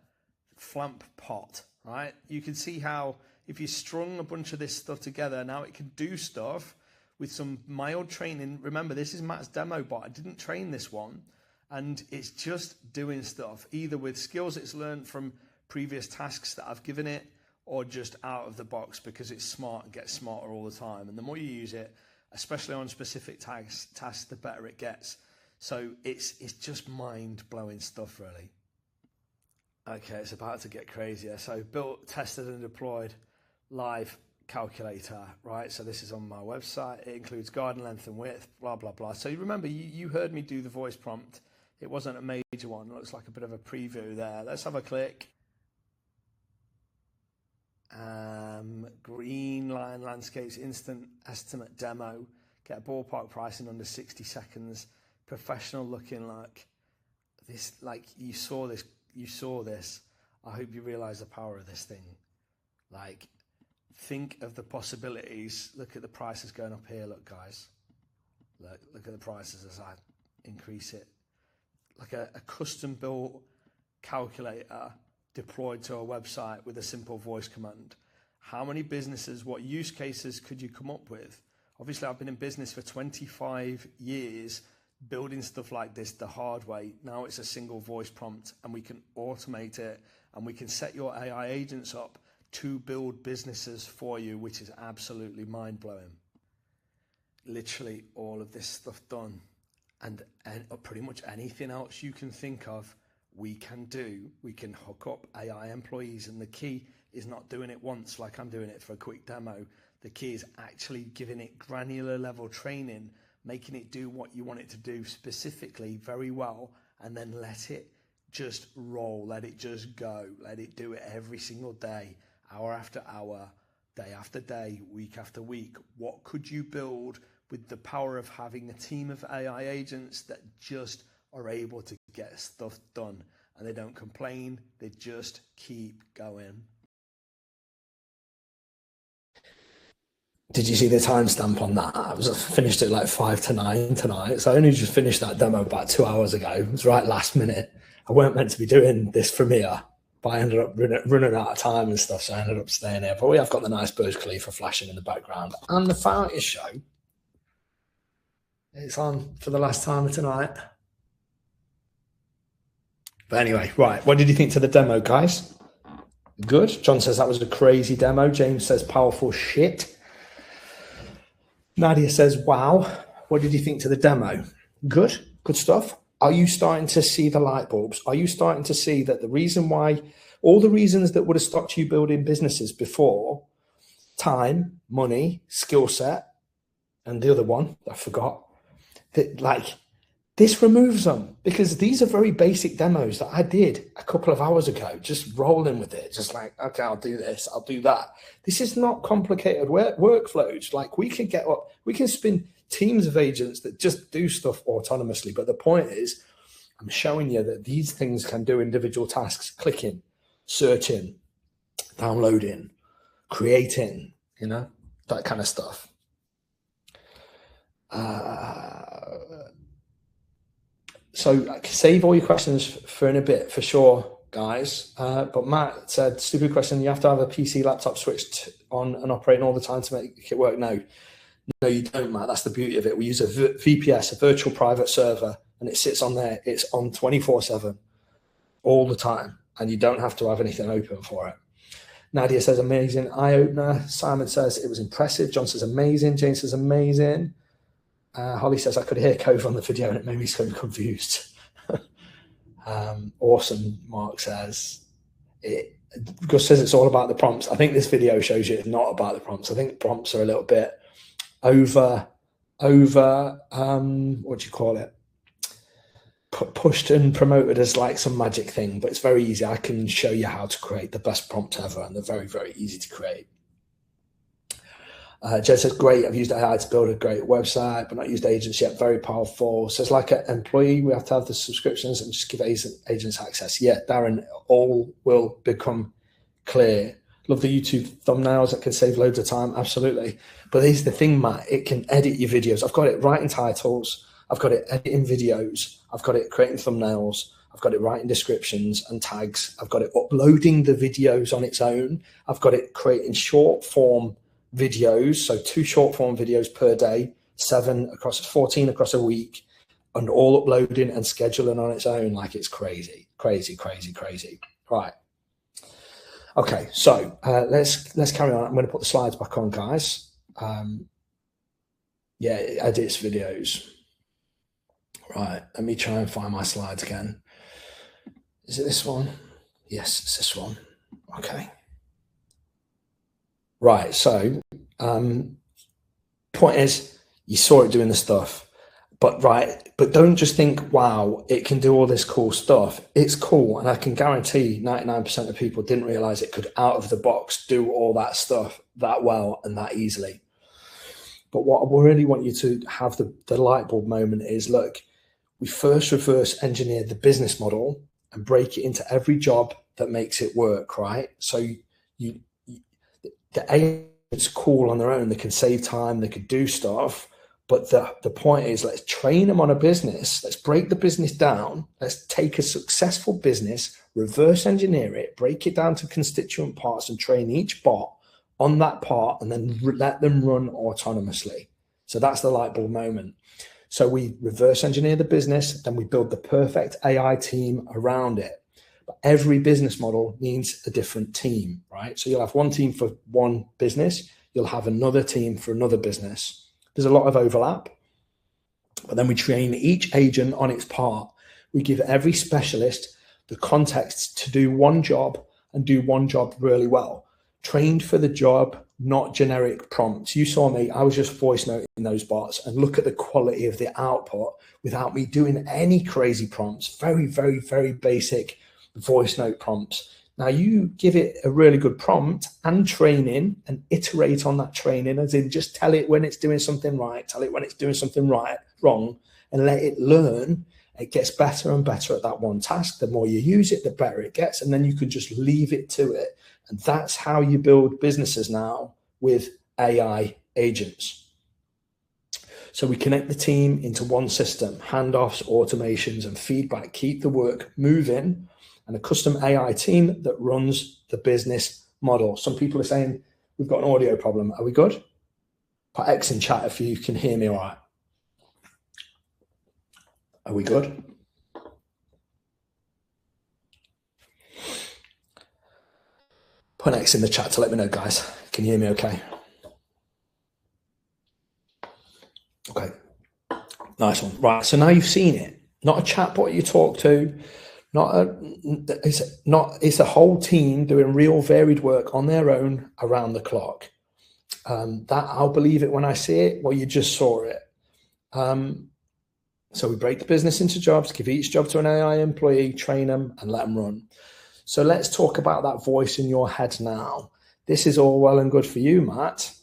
flamp pot, right? You can see how if you strung a bunch of this stuff together, now it can do stuff with some mild training. Remember, this is Matt's demo bot. I didn't train this one. And it's just doing stuff, either with skills it's learned from previous tasks that I've given it, or just out of the box because it's smart and gets smarter all the time. And the more you use it, especially on specific tasks, the better it gets. So it's just mind-blowing stuff, really. Okay, it's about to get crazier. So built, tested and deployed live calculator, right? So this is on my website. It includes garden length and width, blah, blah, blah. So you remember, you heard me do the voice prompt. It wasn't a major one. It looks like a bit of a preview there. Let's have a click. Green line landscapes, instant estimate demo. Get a ballpark price in under 60 seconds. Professional looking like this. Like you saw this. I hope you realize the power of this thing. Like, think of the possibilities. Look at the prices going up here. Look, guys. Look at the prices as I increase it. Like a custom-built calculator deployed to a website with a simple voice command. How many businesses, what use cases could you come up with Obviously, I've been in business for 25 years, building stuff like this the hard way. Now it's a single voice prompt, and we can automate it, and we can set your AI agents up to build businesses for you, which is absolutely mind-blowing. Literally all of this stuff done, and pretty much anything else you can think of, we can do. We can hook up AI employees, and the key is not doing it once like I'm doing it for a quick demo. The key is actually giving it granular level training, making it do what you want it to do specifically very well, and then let it just roll, let it just go, let it do it every single day, hour after hour, day after day, week after week. What could you build with the power of having a team of AI agents that just are able to get stuff done, and they don't complain, they just keep going? Did you see the timestamp on that? I finished it like 5 to 9 tonight. So I only just finished that demo about 2 hours ago. It was right last minute. I weren't meant to be doing this from here, but I ended up running out of time and stuff. So I ended up staying here. But we have got the nice Burj Khalifa flashing in the background. And the Founder Show, it's on for the last time tonight. But anyway, right. What did you think to the demo, guys? Good. John says that was a crazy demo. James says powerful shit. Nadia says, wow. What did you think to the demo? Good. Good stuff. Are you starting to see the light bulbs? Are you starting to see that the reason why, all the reasons that would have stopped you building businesses before, time, money, skill set, and the other one, I forgot, that like this removes them, because these are very basic demos that I did a couple of hours ago, just rolling with it, just like, okay, I'll do this, I'll do that. This is not complicated workflows. Like we can spin teams of agents that just do stuff autonomously. But the point is, I'm showing you that these things can do individual tasks, clicking, searching, downloading, creating, you know, that kind of stuff. So save all your questions for in a bit, for sure, guys. But Matt said, stupid question, you have to have a PC laptop switched on and operating all the time to make it work. No, you don't, Matt. That's the beauty of it. We use a VPS, a virtual private server, and it sits on there. It's on 24/7 all the time, and you don't have to have anything open for it. Nadia says, amazing eye-opener. Simon says, it was impressive. John says, amazing. Jane says, amazing. Holly says, I could hear Cove on the video and it made me so confused. Awesome, Mark says. Gus says it's all about the prompts. I think this video shows you it's not about the prompts. I think prompts are a little bit over what do you call it? Pushed and promoted as like some magic thing, but it's very easy. I can show you how to create the best prompts ever, and they're very, very easy to create. Jed says, great, I've used AI to build a great website, but not used agents yet. Very powerful. Says, like an employee, we have to have the subscriptions and just give agents access. Yeah, Darren, all will become clear. Love the YouTube thumbnails that can save loads of time. Absolutely. But here's the thing, Matt, it can edit your videos. I've got it writing titles. I've got it editing videos. I've got it creating thumbnails. I've got it writing descriptions and tags. I've got it uploading the videos on its own. I've got it creating short form videos, so 2 short form videos per day, 14 across a week, and all uploading and scheduling on its own. Like, it's crazy. Right. Okay, so let's carry on. I'm going to put the slides back on, guys. Yeah, it edits videos. Right, let me try and find my slides again. Is it this one? Yes, it's this one. Okay. Right, so point is, you saw it doing the stuff, but don't just think, wow, it can do all this cool stuff. It's cool, and I can guarantee 99% of people didn't realize it could, out of the box, do all that stuff that well and that easily. But what I really want you to have the light bulb moment is, look, we first reverse engineer the business model and break it into every job that makes it work, right? So the agents cool on their own. They can save time. They could do stuff. But the point is, let's train them on a business. Let's break the business down. Let's take a successful business, reverse engineer it, break it down to constituent parts, and train each bot on that part, and then let them run autonomously. So that's the light bulb moment. So we reverse engineer the business, then we build the perfect AI team around it. But every business model needs a different team, right? So you'll have one team for one business, you'll have another team for another business. There's a lot of overlap, but then we train each agent on its part. We give every specialist the context to do one job and do one job really well. Trained for the job, not generic prompts. You saw me, I was just voice noting those bots, and look at the quality of the output without me doing any crazy prompts. Very, very, very basic voice note prompts. Now you give it a really good prompt and training and iterate on that training, as in just tell it when it's doing something right, tell it when it's doing something wrong, and let it learn. It gets better and better at that one task. The more you use it, the better it gets. And then you can just leave it to it. And that's how you build businesses now with AI agents. So we connect the team into one system, handoffs, automations, and feedback, keep the work moving, and a custom AI team that runs the business model. Some people are saying, we've got an audio problem. Are we good? Put X in chat if you can hear me all right. Are we good? Put an X in the chat to let me know, guys. Can you hear me okay? Okay. Nice one. Right. So now you've seen it. Not a chatbot you talk to. It's a whole team doing real varied work on their own around the clock. That I'll believe it when I see it. Well, you just saw it. So we break the business into jobs, give each job to an AI employee, train them, and let them run. So let's talk about that voice in your head now. This is all well and good for you, Matt.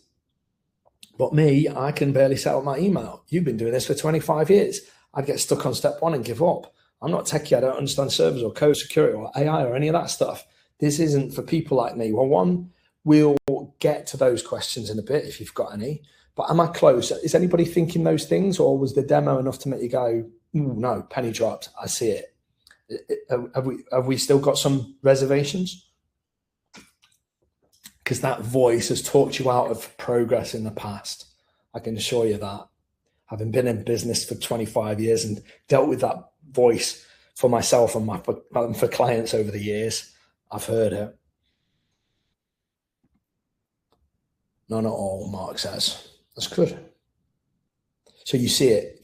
But me, I can barely set up my email. You've been doing this for 25 years. I'd get stuck on step one and give up. I'm not techie. I don't understand servers or code security or AI or any of that stuff. This isn't for people like me. Well, one, we'll get to those questions in a bit if you've got any. But am I close? Is anybody thinking those things, or was the demo enough to make you go, ooh, no, penny dropped, I see it? Have we still got some reservations? Because that voice has talked you out of progress in the past. I can assure you that. Having been in business for 25 years and dealt with that voice for myself and for clients over the years, I've heard it. None at all, Mark says. That's good. So you see it.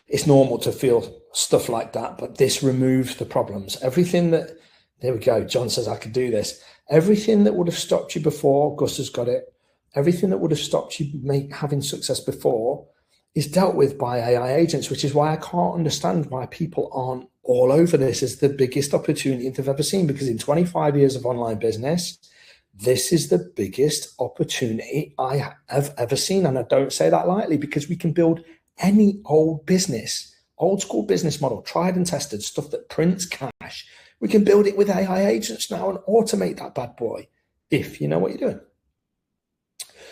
It's normal to feel stuff like that, but this removes the problems. Everything that, there we go, John says I could do this. Everything that would have stopped you before, Gus has got it, everything that would have stopped you having success before is dealt with by AI agents, which is why I can't understand why people aren't all over this as the biggest opportunity they've ever seen, because in 25 years of online business, this is the biggest opportunity I have ever seen. And I don't say that lightly, because we can build any old business, old school business model, tried and tested, stuff that prints cash. We can build it with AI agents now and automate that bad boy if you know what you're doing.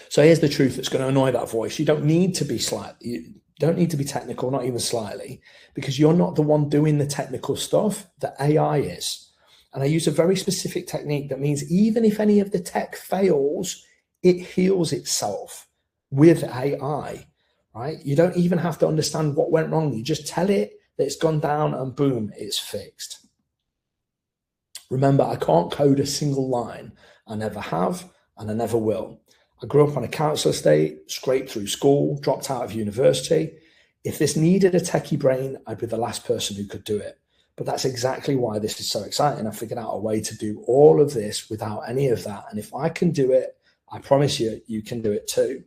So here's the truth that's going to annoy that voice. You don't need to be you don't need to be technical, not even slightly, because you're not the one doing the technical stuff. The AI is. And I use a very specific technique that means even if any of the tech fails, it heals itself with AI, right? You don't even have to understand what went wrong. You just tell it that it's gone down and boom, it's fixed. Remember, I can't code a single line. I never have, and I never will. I grew up on a council estate, scraped through school, dropped out of university. If this needed a techie brain, I'd be the last person who could do it. But that's exactly why this is so exciting. I figured out a way to do all of this without any of that. And if I can do it, I promise you, you can do it too.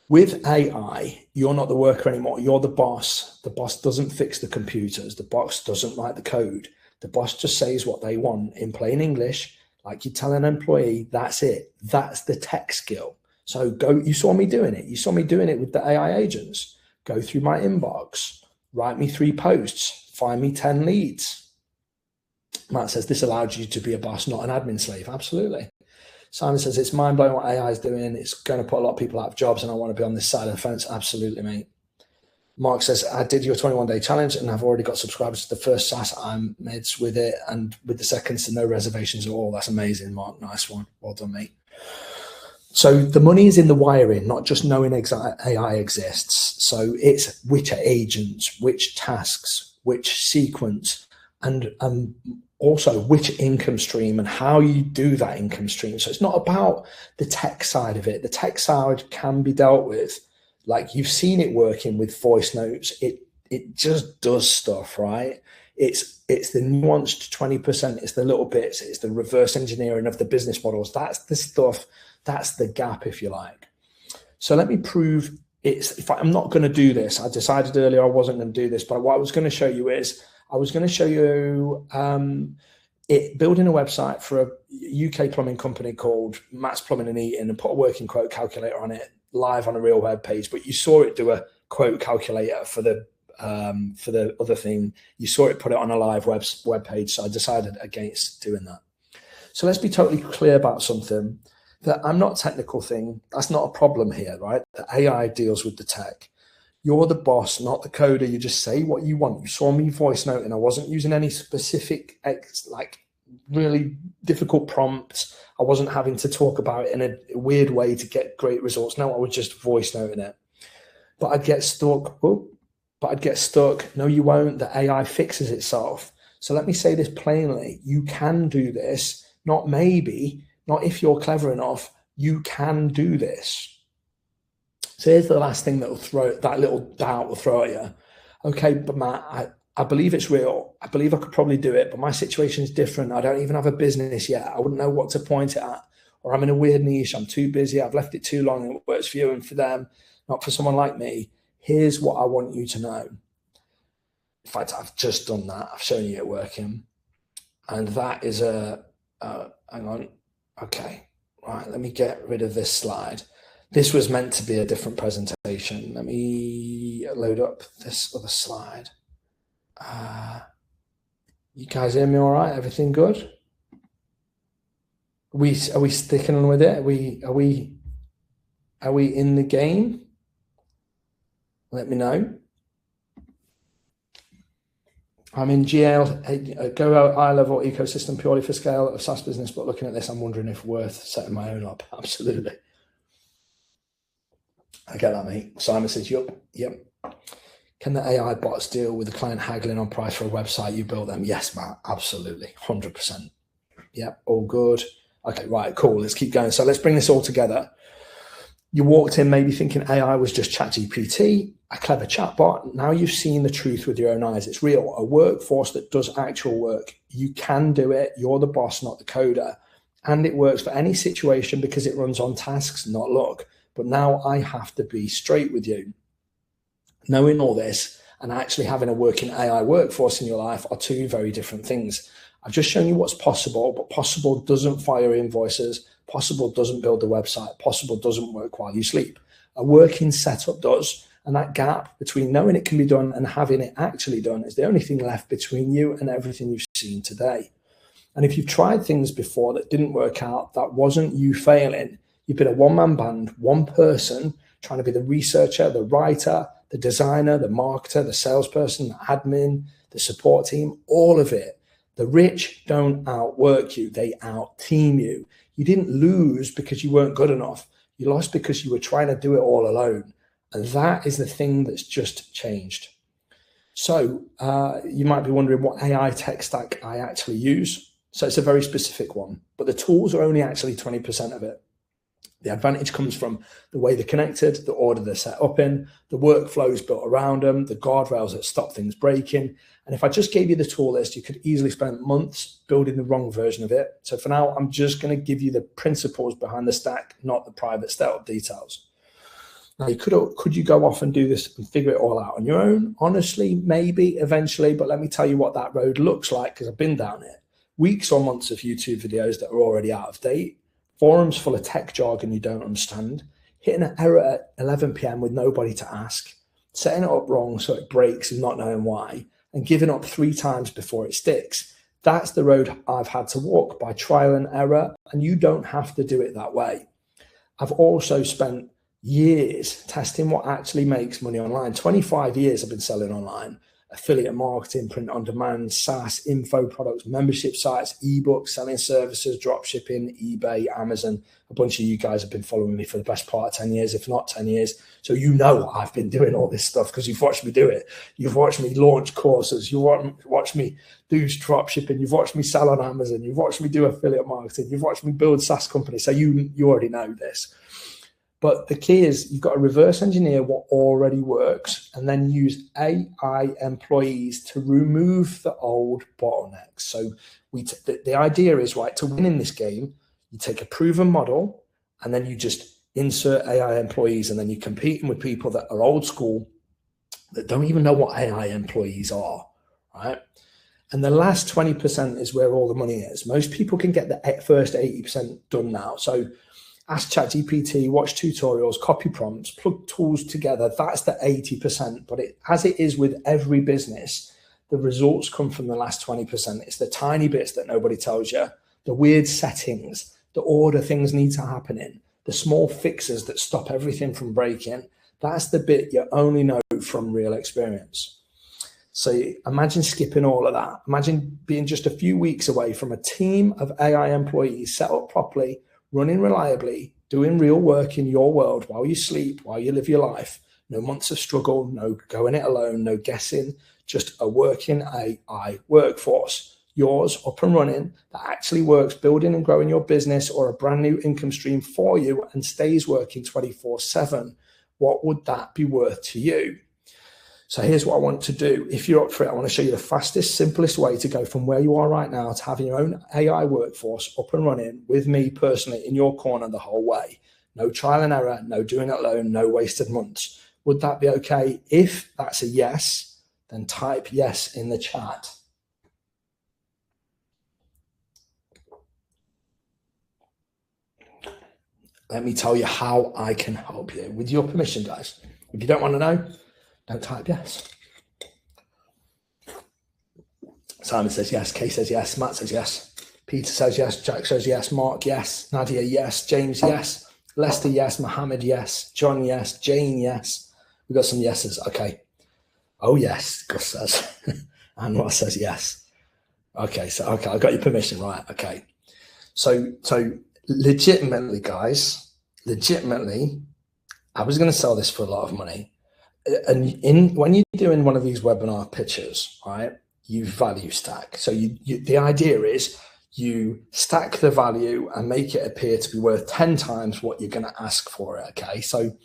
With AI, you're not the worker anymore. You're the boss. The boss doesn't fix the computers. The boss doesn't write the code. The boss just says what they want in plain English. Like you tell an employee, that's it. That's the tech skill. So go, you saw me doing it. You saw me doing it with the AI agents. Go through my inbox. Write me 3 posts, find me 10 leads. Matt says, this allowed you to be a boss, not an admin slave. Absolutely. Simon says, it's mind-blowing what AI is doing. It's going to put a lot of people out of jobs and I want to be on this side of the fence. Absolutely, mate. Mark says, I did your 21-day challenge and I've already got subscribers to the first SaaS I'm mids with it, and with the second, so no reservations at all. That's amazing, Mark. Nice one. Well done, mate. So the money is in the wiring, not just knowing AI exists. So it's which agents, which tasks, which sequence, and also which income stream and how you do that income stream. So it's not about the tech side of it. The tech side can be dealt with. Like you've seen it working with voice notes. It just does stuff, right? It's the nuanced 20%. It's the little bits. It's the reverse engineering of the business models. That's the stuff. That's the gap, if you like. So let me prove if I'm not going to do this. I decided earlier I wasn't going to do this, but what I was going to show you is I was going to show you building a website for a UK plumbing company called Matt's Plumbing and Heating, and put a working quote calculator on it live on a real web page. But you saw it do a quote calculator for the other thing. You saw it put it on a live web page. So I decided against doing that. So let's be totally clear about something. That I'm not technical thing. That's not a problem here, right? The AI deals with the tech. You're the boss, not the coder. You just say what you want. You saw me voice noting. I wasn't using any specific, like really difficult prompts. I wasn't having to talk about it in a weird way to get great results. No, I was just voice noting it. But I'd get stuck. No, you won't. The AI fixes itself. So let me say this plainly. You can do this, not maybe, not if you're clever enough, you can do this. So here's the last thing that little doubt will throw at you. Okay, but Matt, I believe it's real. I believe I could probably do it, but my situation is different. I don't even have a business yet. I wouldn't know what to point it at. Or I'm in a weird niche. I'm too busy. I've left it too long. And it works for you and for them, not for someone like me. Here's what I want you to know. In fact, I've just done that. I've shown you it working. And that is hang on. Okay, right, let me get rid of this slide. This was meant to be a different presentation. Let me load up this other slide. You guys hear me all right? Everything good? Are we sticking on with it? Are we in the game? Let me know. I'm in GL, go high level ecosystem purely for scale of SaaS business, but looking at this, I'm wondering if worth setting my own up. Absolutely. I get that, mate. Simon says, yep. Can the AI bots deal with the client haggling on price for a website you built them? Yes, Matt, absolutely, 100%. Yep, all good. Okay, right, cool. Let's keep going. So let's bring this all together. You walked in maybe thinking AI was just ChatGPT, a clever chatbot. Now you've seen the truth with your own eyes. It's real, a workforce that does actual work. You can do it. You're the boss, not the coder. And it works for any situation because it runs on tasks, not luck. But now I have to be straight with you. Knowing all this and actually having a working AI workforce in your life are two very different things. I've just shown you what's possible, but possible doesn't fire invoices. Possible doesn't build a website. Possible doesn't work while you sleep. A working setup does. And that gap between knowing it can be done and having it actually done is the only thing left between you and everything you've seen today. And if you've tried things before that didn't work out, that wasn't you failing. You've been a one-man band, one person trying to be the researcher, the writer, the designer, the marketer, the salesperson, the admin, the support team, all of it. The rich don't outwork you. They out-team you. You didn't lose because you weren't good enough. You lost because you were trying to do it all alone. And that is the thing that's just changed. So you might be wondering what AI tech stack I actually use. So it's a very specific one, but the tools are only actually 20% of it. The advantage comes from the way they're connected, the order they're set up in, the workflows built around them, the guardrails that stop things breaking. And if I just gave you the tool list, you could easily spend months building the wrong version of it. So for now, I'm just going to give you the principles behind the stack, not the private setup details. Now, could you go off and do this and figure it all out on your own? Honestly, maybe eventually, but let me tell you what that road looks like because I've been down it. Weeks or months of YouTube videos that are already out of date, forums full of tech jargon you don't understand, hitting an error at 11 p.m. with nobody to ask, setting it up wrong so it breaks and not knowing why, and giving up 3 times before it sticks. That's the road I've had to walk by trial and error, and you don't have to do it that way. I've also spent years testing what actually makes money online. 25 years I've been selling online. affiliate marketing, print on demand, SaaS, info products, membership sites, ebooks, selling services, drop shipping, eBay, Amazon. A bunch of you guys have been following me for the best part of 10 years, if not 10 years. So you know I've been doing all this stuff because you've watched me do it. You've watched me launch courses. You've watched me do drop shipping. You've watched me sell on Amazon. You've watched me do affiliate marketing. You've watched me build SaaS companies. So you already know this. But the key is you've got to reverse engineer what already works and then use AI employees to remove the old bottlenecks. So the idea is, right, to win in this game, you take a proven model and then you just insert AI employees, and then you're competing with people that are old school that don't even know what AI employees are, right? And the last 20% is where all the money is. Most people can get the first 80% done now. So ask ChatGPT, watch tutorials, copy prompts, plug tools together. That's the 80%. But as it is with every business, the results come from the last 20%. It's the tiny bits that nobody tells you, the weird settings, the order things need to happen in, the small fixes that stop everything from breaking. That's the bit you only know from real experience. So imagine skipping all of that. Imagine being just a few weeks away from a team of AI employees set up properly, running reliably, doing real work in your world while you sleep, while you live your life. No months of struggle, no going it alone, no guessing, just a working AI workforce. Yours up and running that actually works, building and growing your business or a brand new income stream for you and stays working 24/7. What would that be worth to you? So here's what I want to do. If you're up for it, I want to show you the fastest, simplest way to go from where you are right now to having your own AI workforce up and running with me personally in your corner the whole way. No trial and error, no doing it alone, no wasted months. Would that be okay? If that's a yes, then type yes in the chat. Let me tell you how I can help you. With your permission, guys. If you don't want to know, don't type yes. Simon says yes. Kay says yes. Matt says yes. Peter says yes. Jack says yes. Mark, yes. Nadia, yes. James, yes. Lester, yes. Mohammed, yes. John, yes. Jane, yes. We've got some yeses. Okay. Oh, yes, Gus says. And Ross says yes. Okay, so okay, I got your permission, right? Okay. So legitimately, guys, I was going to sell this for a lot of money. And when you're doing one of these webinar pitches, right, you value stack. So the idea is you stack the value and make it appear to be worth 10 times what you're going to ask for it. Okay, so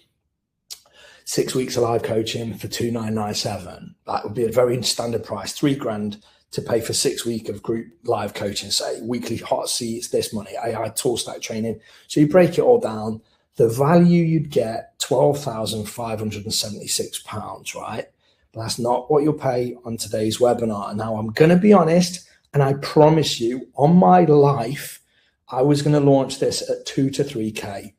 6 weeks of live coaching for $2,997. That would be a very standard price, $3,000 to pay for 6 weeks of group live coaching, say weekly hot seats, this money, AI tool stack training. So you break it all down. The value you'd get, £12,576, right? But that's not what you'll pay on today's webinar. Now, I'm going to be honest, and I promise you, on my life, I was going to launch this at 2 to 3K.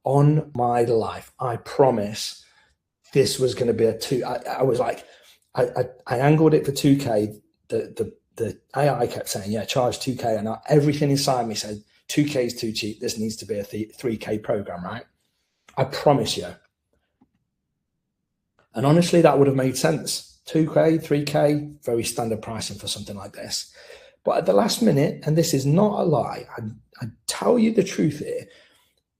On my life, I promise this was going to be a 2. I was like, I angled it for 2K. The AI kept saying, yeah, charge 2K. And everything inside me said, 2K is too cheap. This needs to be a 3K program, right? I promise you. And honestly, that would have made sense. 2K, 3K, very standard pricing for something like this. But at the last minute, and this is not a lie, I tell you the truth here,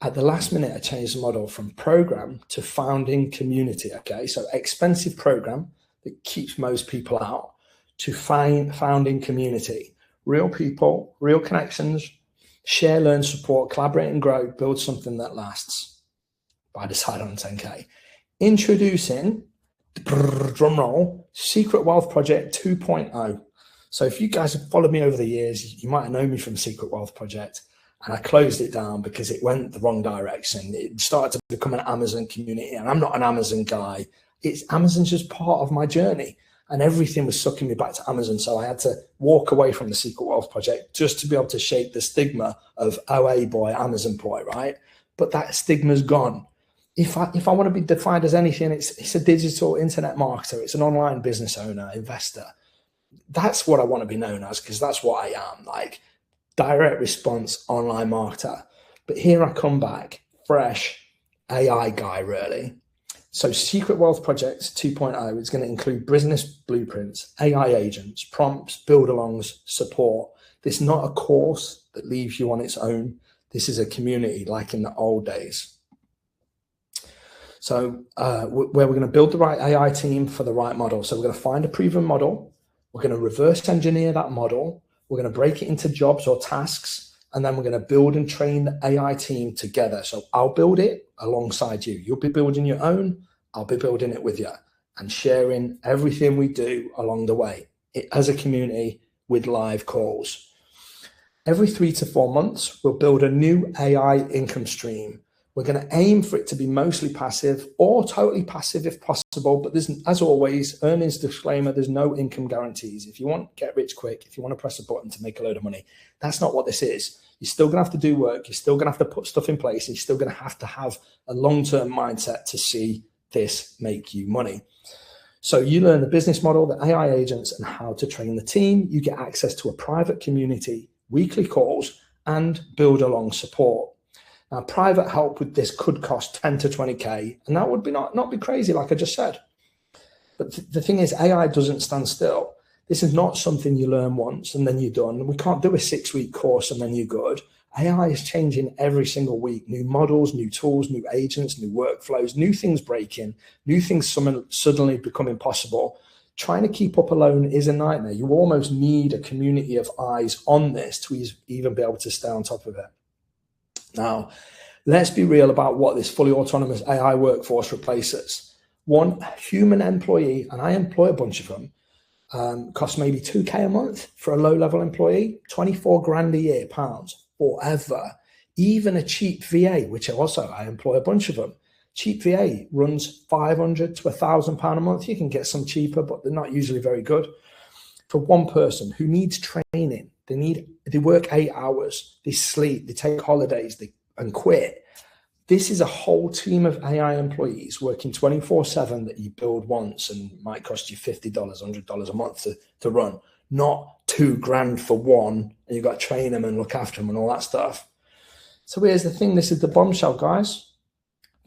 at the last minute, I changed the model from program to founding community, okay? So expensive program that keeps most people out to founding community. Real people, real connections, share, learn, support, collaborate and grow, build something that lasts. By decide on 10K. Introducing, drum roll, Secret Wealth Project 2.0. So if you guys have followed me over the years, you might have known me from Secret Wealth Project, and I closed it down because it went the wrong direction. It started to become an Amazon community, and I'm not an Amazon guy. Amazon's just part of my journey, and everything was sucking me back to Amazon. So I had to walk away from the Secret Wealth Project just to be able to shake the stigma of OA boy, Amazon boy, right? But that stigma's gone. If I want to be defined as anything, it's a digital internet marketer. It's an online business owner, investor. That's what I want to be known as, because that's what I am, like direct response online marketer. But here I come back, fresh AI guy, really. So Secret Wealth Project 2.0 is going to include business blueprints, AI agents, prompts, build-alongs, support. This is not a course that leaves you on its own. This is a community like in the old days. So where we're going to build the right AI team for the right model. So we're going to find a proven model. We're going to reverse engineer that model. We're going to break it into jobs or tasks. And then we're going to build and train the AI team together. So I'll build it alongside you. You'll be building your own. I'll be building it with you and sharing everything we do along the way as a community with live calls. Every 3 to 4 months, we'll build a new AI income stream. We're going to aim for it to be mostly passive or totally passive if possible. But there's, as always, earnings disclaimer, there's no income guarantees. If you want to get rich quick, if you want to press a button to make a load of money, that's not what this is. You're still going to have to do work. You're still going to have to put stuff in place. And you're still going to have a long-term mindset to see this make you money. So you learn the business model, the AI agents, and how to train the team. You get access to a private community, weekly calls, and build along support. Now, private help with this could cost 10 to 20K, and that would be not be crazy, like I just said. But the thing is, AI doesn't stand still. This is not something you learn once and then you're done. We can't do a 6-week course and then you're good. AI is changing every single week. New models, new tools, new agents, new workflows, new things breaking, new things suddenly becoming possible. Trying to keep up alone is a nightmare. You almost need a community of eyes on this to even be able to stay on top of it. Now, let's be real about what this fully autonomous AI workforce replaces. One human employee, and I employ a bunch of them, costs maybe 2K a month for a low-level employee, 24 grand a year, pounds, forever. Even a cheap VA, which also I employ a bunch of them. Cheap VA runs 500 to £1,000 a month. You can get some cheaper, but they're not usually very good. For one person who needs training, they work 8 hours, they sleep, they take holidays, and quit. This is a whole team of AI employees working 24/7 that you build once and might cost you $50, $100 a month to run, not 2 grand for one, and you've got to train them and look after them and all that stuff. So here's the thing, this is the bombshell, guys.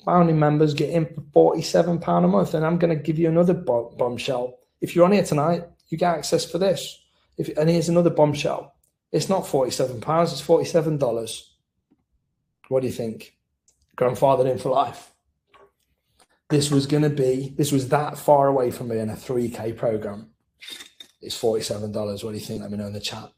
Founding members get in for £47 a month, and I'm going to give you another bombshell. If you're on here tonight, you get access for this. And here's another bombshell. It's not £47, it's $47. What do you think? Grandfathered in for life. This was that far away from being a 3K program. It's $47. What do you think? Let me know in the chat.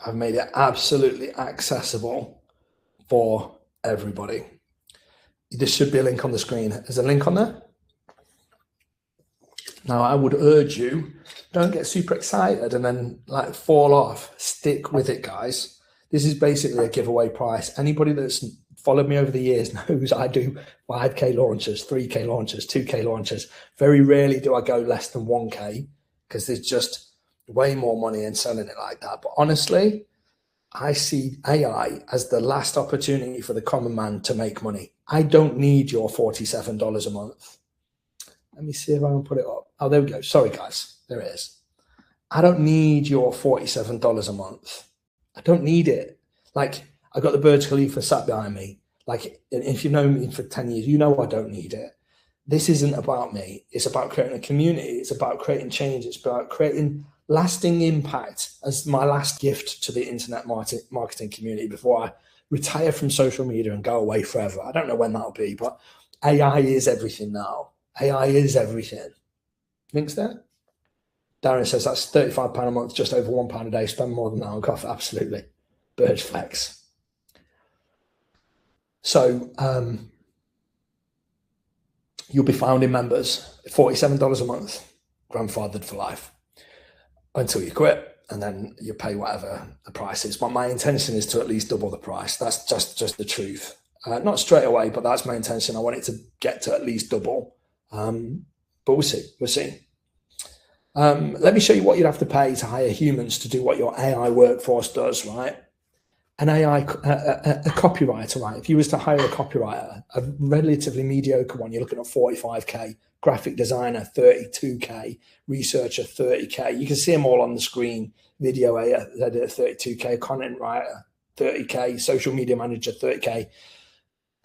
I've made it absolutely accessible for everybody. There should be a link on the screen. There's a link on there. Now, I would urge you, don't get super excited and then fall off. Stick with it, guys. This is basically a giveaway price. Anybody that's followed me over the years knows I do 5K launches, 3K launches, 2K launches. Very rarely do I go less than 1K because there's just way more money in selling it like that. But honestly, I see AI as the last opportunity for the common man to make money. I don't need your $47 a month. Let me see if I can put it up. Oh, there we go. Sorry, guys. There it is. I don't need your $47 a month. I don't need it. Like, I got the Burj Khalifa sat behind me. Like, if you've known me for 10 years, you know I don't need it. This isn't about me. It's about creating a community. It's about creating change. It's about creating lasting impact as my last gift to the internet marketing community before I retire from social media and go away forever. I don't know when that'll be, but AI is everything now. AI is everything. Links there? Darren says that's £35 a month, just over £1 a day. Spend more than that on coffee. Absolutely. Bird flex. So you'll be founding members, $47 a month, grandfathered for life, until you quit, and then you pay whatever the price is. But my intention is to at least double the price. That's just the truth. Not straight away, but that's my intention. I want it to get to at least double. But we'll see. We'll see. Let me show you what you'd have to pay to hire humans to do what your AI workforce does, right? an AI, a copywriter, right? If you was to hire a copywriter, a relatively mediocre one, you're looking at 45K, graphic designer, 32K, researcher, 30K. You can see them all on the screen. Video editor, 32K, content writer, 30K, social media manager, 30K.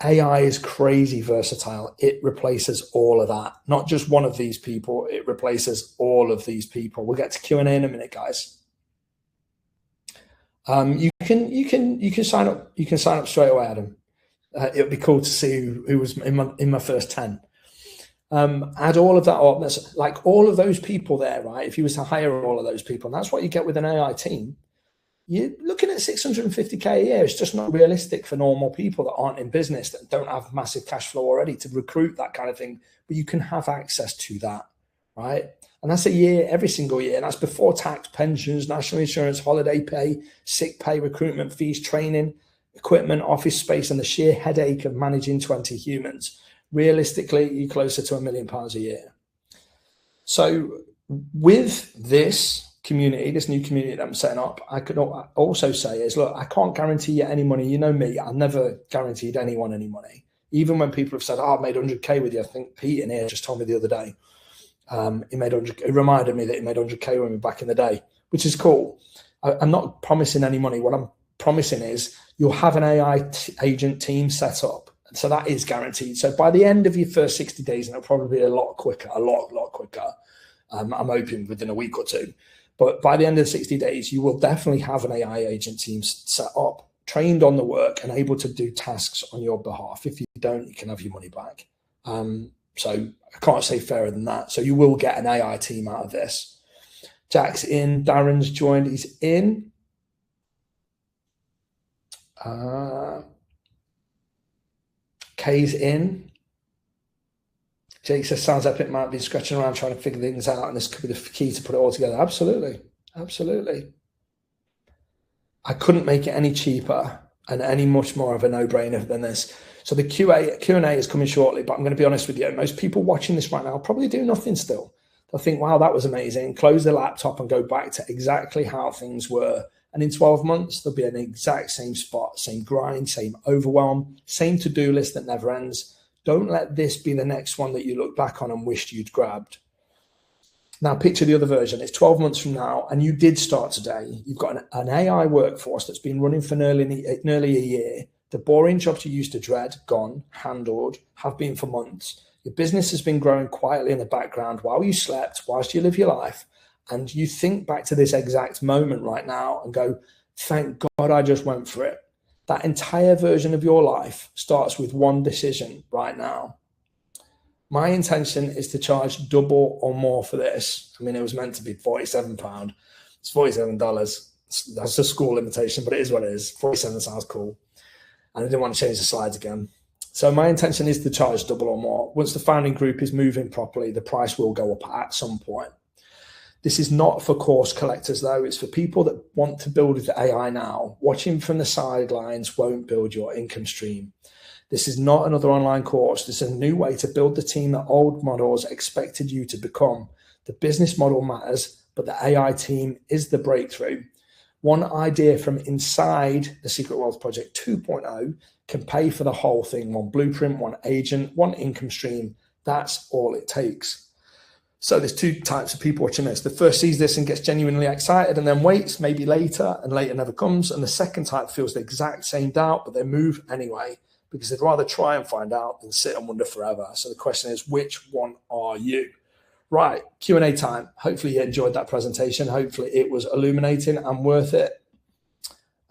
AI is crazy versatile. It replaces all of that. Not just one of these people, it replaces all of these people. We'll get to Q&A in a minute, guys. You can sign up. You can sign up straight away, Adam. It would be cool to see who was in my first 10. Add all of that up. That's like all of those people there, right? If you was to hire all of those people, and that's what you get with an AI team. You're looking at 650K a year. It's just not realistic for normal people that aren't in business, that don't have massive cash flow already to recruit that kind of thing. But you can have access to that, right? And that's a year, every single year. And that's before tax, pensions, national insurance, holiday pay, sick pay, recruitment fees, training, equipment, office space, and the sheer headache of managing 20 humans. Realistically, you're closer to £1 million a year. So with this community, this new community that I'm setting up, I could also say is, look, I can't guarantee you any money. You know me, I never guaranteed anyone any money. Even when people have said, oh, I've made 100K with you. I think Pete in here just told me the other day, he made 100. It reminded me that he made 100K with me back in the day, which is cool. I'm not promising any money. What I'm promising is you'll have an AI agent team set up. So that is guaranteed. So by the end of your first 60 days, and it'll probably be a lot quicker, a lot quicker. I'm hoping within a week or two. But by the end of the 60 days, you will definitely have an AI agent team set up, trained on the work, and able to do tasks on your behalf. If you don't, you can have your money back. So I can't say fairer than that. So you will get an AI team out of this. Jack's in. Darren's joined. He's in. Kay's in. Jake says, sounds epic, might be scratching around trying to figure things out, and this could be the key to put it all together. Absolutely. Absolutely. I couldn't make it any cheaper and any much more of a no-brainer than this. So the Q&A is coming shortly, but I'm going to be honest with you. Most people watching this right now probably do nothing still. They'll think, wow, that was amazing. Close their laptop and go back to exactly how things were. And in 12 months, they'll be in the exact same spot, same grind, same overwhelm, same to-do list that never ends. Don't let this be the next one that you look back on and wished you'd grabbed. Now, picture the other version. It's 12 months from now, and you did start today. You've got an AI workforce that's been running for nearly a year. The boring jobs you used to dread, gone, handled, have been for months. Your business has been growing quietly in the background while you slept, whilst you live your life. And you think back to this exact moment right now and go, thank God I just went for it. That entire version of your life starts with one decision right now. My intention is to charge double or more for this. I mean, it was meant to be £47. It's $47. That's a school limitation, but it is what it is. 47 sounds cool. And I didn't want to change the slides again. So my intention is to charge double or more. Once the founding group is moving properly, the price will go up at some point. This is not for course collectors, though. It's for people that want to build with AI now. Watching from the sidelines won't build your income stream. This is not another online course. This is a new way to build the team that old models expected you to become. The business model matters, but the AI team is the breakthrough. One idea from inside the Secret Wealth Project 2.0 can pay for the whole thing. One blueprint, one agent, one income stream. That's all it takes. So there's two types of people watching this. The first sees this and gets genuinely excited and then waits, maybe later, and later never comes. And the second type feels the exact same doubt, but they move anyway because they'd rather try and find out than sit and wonder forever. So the question is, which one are you? Right, Q&A time. Hopefully you enjoyed that presentation. Hopefully it was illuminating and worth it.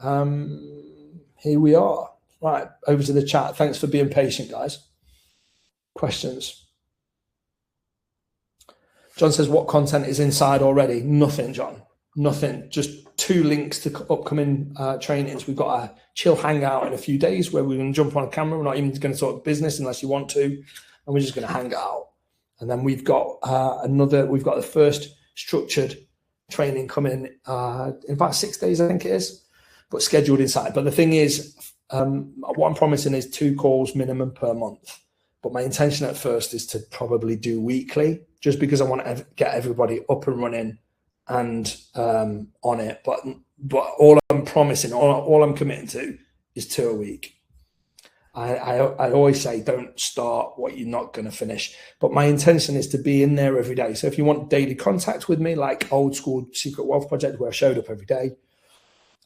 Here we are. Right, over to the chat. Thanks for being patient, guys. Questions? John says, what content is inside already? Nothing, John. Nothing. Just 2 links to upcoming trainings. We've got a chill hangout in a few days where we're going to jump on a camera. We're not even going to talk business unless you want to. And we're just going to hang out. And then we've got we've got the first structured training coming in about 6 days, I think it is, but scheduled inside. But the thing is, what I'm promising is 2 calls minimum per month. But my intention at first is to probably do weekly, just because I want to get everybody up and running and on it, but all I'm promising, all I'm committing to is 2 a week. I always say don't start what you're not going to finish, but my intention is to be in there every day. So if you want daily contact with me, like old school Secret Wealth Project where I showed up every day,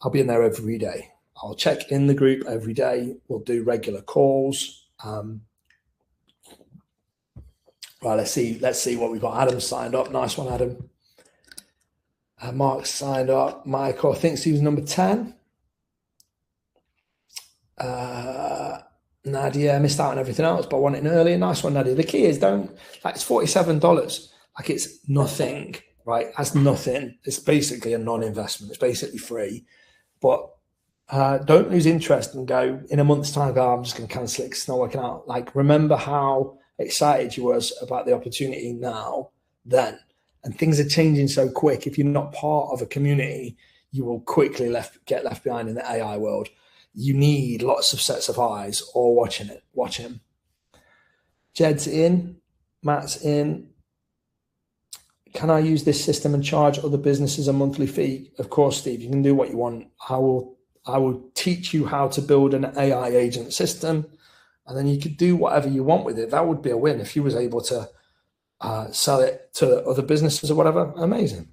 I'll be in there every day. I'll check in the group every day. We'll do regular calls. Right, let's see what we've got. Adam signed up. Nice one, Adam. Mark signed up. Michael thinks he was number 10. Nadia missed out on everything else, but won it earlier. Nice one, Nadia. The key is it's $47. Like it's nothing, right? That's nothing. It's basically a non-investment. It's basically free. But don't lose interest and go in a month's time, I'm just going to cancel it because it's not working out. Like remember how excited you was about the opportunity now, then. And things are changing so quick. If you're not part of a community, you will quickly get left behind in the AI world. You need lots of sets of eyes all watching it. Watch him. Jed's in. Matt's in. Can I use this system and charge other businesses a monthly fee? Of course, Steve, you can do what you want. I will teach you how to build an AI agent system, and then you could do whatever you want with it. That would be a win if you was able to sell it to other businesses or whatever. Amazing.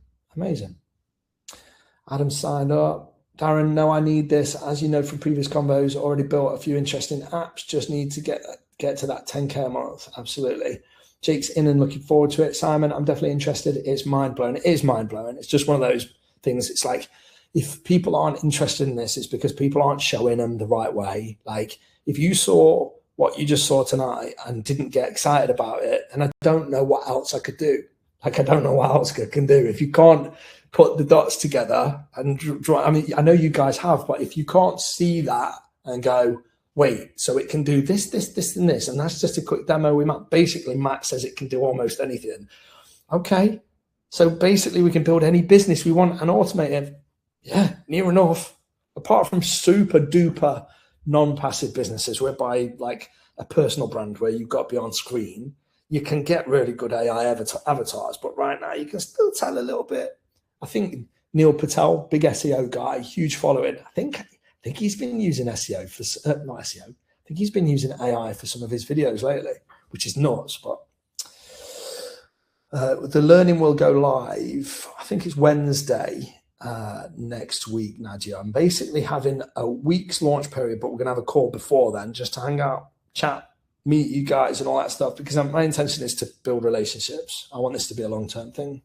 Adam signed up. Darren, no, I need this. As you know from previous combos, already built a few interesting apps. Just need to get to that 10K a month. Absolutely. Jake's in and looking forward to it. Simon, I'm definitely interested. It's mind-blowing. It is mind-blowing. It's just one of those things. It's like if people aren't interested in this, it's because people aren't showing them the right way. Like if you saw what you just saw tonight and didn't get excited about it, and I don't know what else I could do. Like I don't know what else I can do. If you can't put the dots together and draw, I mean, I know you guys have, but if you can't see that and go, wait, so it can do this, and this, and that's just a quick demo. Basically, Matt says it can do almost anything. Okay, so basically we can build any business we want and automate it. Yeah, near enough. Apart from super duper non-passive businesses whereby like a personal brand where you've got to be on screen, you can get really good AI avatars, but right now you can still tell a little bit. I think Neil Patel, big SEO guy, huge following. I think he's been using SEO for not SEO. I think he's been using AI for some of his videos lately, which is nuts. But the learning will go live. I think it's Wednesday next week, Nadia. I'm basically having a week's launch period, but we're gonna have a call before then just to hang out, chat, meet you guys, and all that stuff. Because my intention is to build relationships. I want this to be a long-term thing.